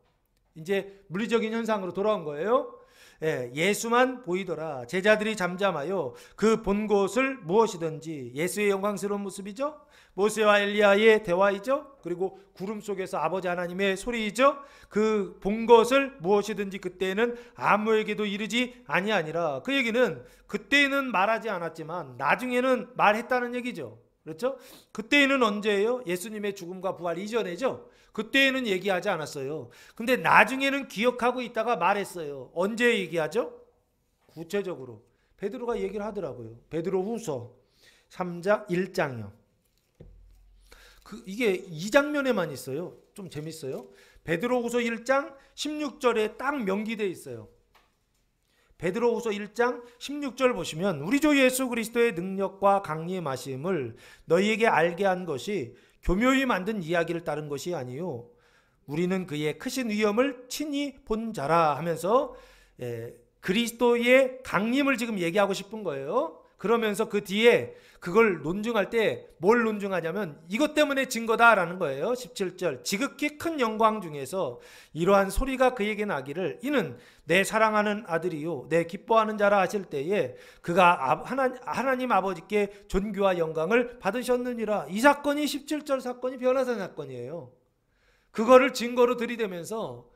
이제 물리적인 현상으로 돌아온 거예요. 예수만 보이더라. 제자들이 잠잠하여 그 본 것을 무엇이든지, 예수의 영광스러운 모습이죠. 모세와 엘리야의 대화이죠. 그리고 구름 속에서 아버지 하나님의 소리이죠. 그 본 것을 무엇이든지 그때는 아무에게도 이르지 아니하니라. 그 얘기는 그때는 말하지 않았지만 나중에는 말했다는 얘기죠. 그렇죠? 그때는 언제예요? 예수님의 죽음과 부활 이전이죠. 그때는 얘기하지 않았어요. 근데 나중에는 기억하고 있다가 말했어요. 언제 얘기하죠? 구체적으로 베드로가 얘기를 하더라고요. 베드로 후서 3장 1장이요. 이게 이 장면에만 있어요. 좀 재밌어요. 베드로 후서 1장 16절에 딱 명기되어 있어요. 베드로 후서 1장 16절 보시면 우리 주 예수 그리스도의 능력과 강림하심을 너희에게 알게 한 것이 교묘히 만든 이야기를 따른 것이 아니요 우리는 그의 크신 위엄을 친히 본 자라 하면서 그리스도의 강림을 지금 얘기하고 싶은 거예요. 그러면서 그 뒤에 그걸 논증할 때 뭘 논증하냐면 이것 때문에 증거다라는 거예요. 17절 지극히 큰 영광 중에서 이러한 소리가 그에게 나기를 이는 내 사랑하는 아들이요 내 기뻐하는 자라 하실 때에 그가 하나님 아버지께 존귀와 영광을 받으셨느니라. 이 사건이 17절 사건이 변화산 사건이에요. 그거를 증거로 들이대면서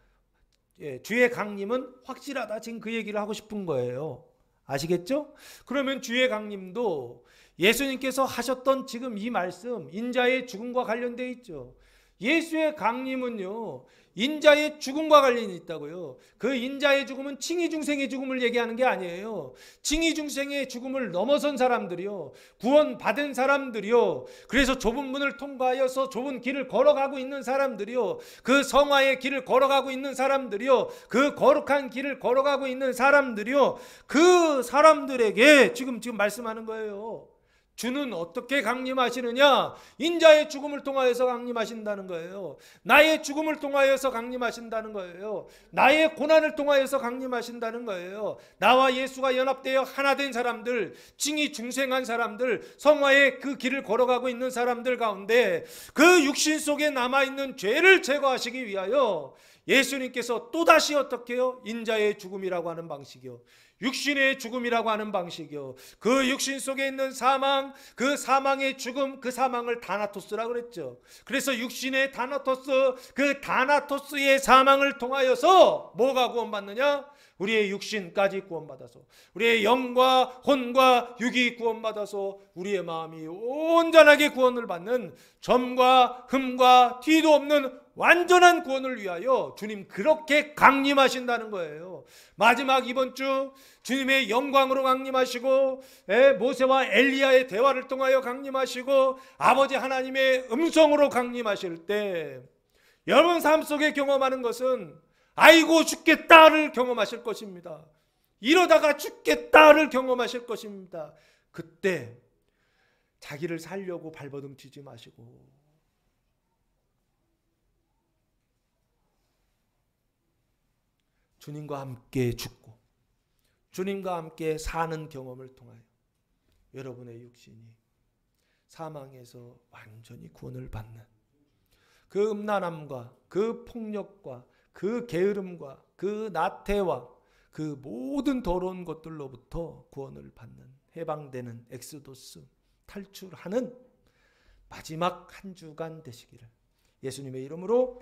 주의 강림은 확실하다. 지금 그 얘기를 하고 싶은 거예요. 아시겠죠? 그러면 주의 강림도 예수님께서 하셨던 지금 이 말씀 인자의 죽음과 관련되어 있죠. 예수의 강림은요 인자의 죽음과 관련이 있다고요. 그 인자의 죽음은 칭의중생의 죽음을 얘기하는 게 아니에요. 칭의중생의 죽음을 넘어선 사람들이요 구원받은 사람들이요 그래서 좁은 문을 통과하여서 좁은 길을 걸어가고 있는 사람들이요 그 성화의 길을 걸어가고 있는 사람들이요 그 거룩한 길을 걸어가고 있는 사람들이요 그 사람들에게 지금 말씀하는 거예요. 주는 어떻게 강림하시느냐? 인자의 죽음을 통하여서 강림하신다는 거예요. 나의 죽음을 통하여서 강림하신다는 거예요. 나의 고난을 통하여서 강림하신다는 거예요. 나와 예수가 연합되어 하나 된 사람들, 칭의 중생한 사람들, 성화의 그 길을 걸어가고 있는 사람들 가운데 그 육신 속에 남아있는 죄를 제거하시기 위하여 예수님께서 또다시 어떻게 해요? 인자의 죽음이라고 하는 방식이요 육신의 죽음이라고 하는 방식이요 그 육신 속에 있는 사망, 그 사망의 죽음, 그 사망을 다나토스라고 그랬죠. 그래서 육신의 다나토스, 그 다나토스의 사망을 통하여서 뭐가 구원받느냐? 우리의 육신까지 구원받아서 우리의 영과 혼과 육이 구원받아서 우리의 마음이 온전하게 구원을 받는 점과 흠과 티도 없는 완전한 구원을 위하여 주님 그렇게 강림하신다는 거예요. 마지막 이번 주 주님의 영광으로 강림하시고 모세와 엘리야의 대화를 통하여 강림하시고 아버지 하나님의 음성으로 강림하실 때 여러분 삶 속에 경험하는 것은 아이고 죽겠다를 경험하실 것입니다. 이러다가 죽겠다를 경험하실 것입니다. 그때 자기를 살려고 발버둥 치지 마시고 주님과 함께 죽고 주님과 함께 사는 경험을 통하여 여러분의 육신이 사망에서 완전히 구원을 받는 그 음란함과 그 폭력과 그 게으름과 그 나태와 그 모든 더러운 것들로부터 구원을 받는 해방되는 엑소도스 탈출하는 마지막 한 주간 되시기를 예수님의 이름으로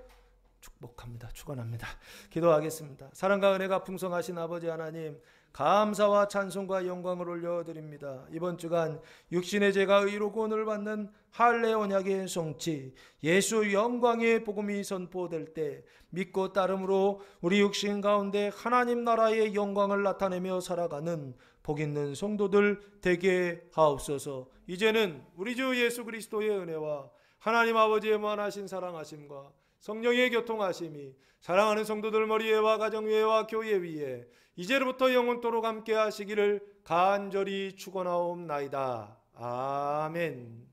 축복합니다. 축원합니다. 기도하겠습니다. 사랑과 은혜가 풍성하신 아버지 하나님 감사와 찬송과 영광을 올려드립니다. 이번 주간 육신의 죄가 의로 구원을 받는 할례 언약의 성취 예수 영광의 복음이 선포될 때 믿고 따름으로 우리 육신 가운데 하나님 나라의 영광을 나타내며 살아가는 복 있는 성도들 되게 하옵소서. 이제는 우리 주 예수 그리스도의 은혜와 하나님 아버지의 무한하신 사랑하심과 성령의 교통하심이 사랑하는 성도들 머리 위에와 가정 위에와 교회 위에 이제로부터 영원토록 함께 하시기를 간절히 축원하옵나이다. 아멘.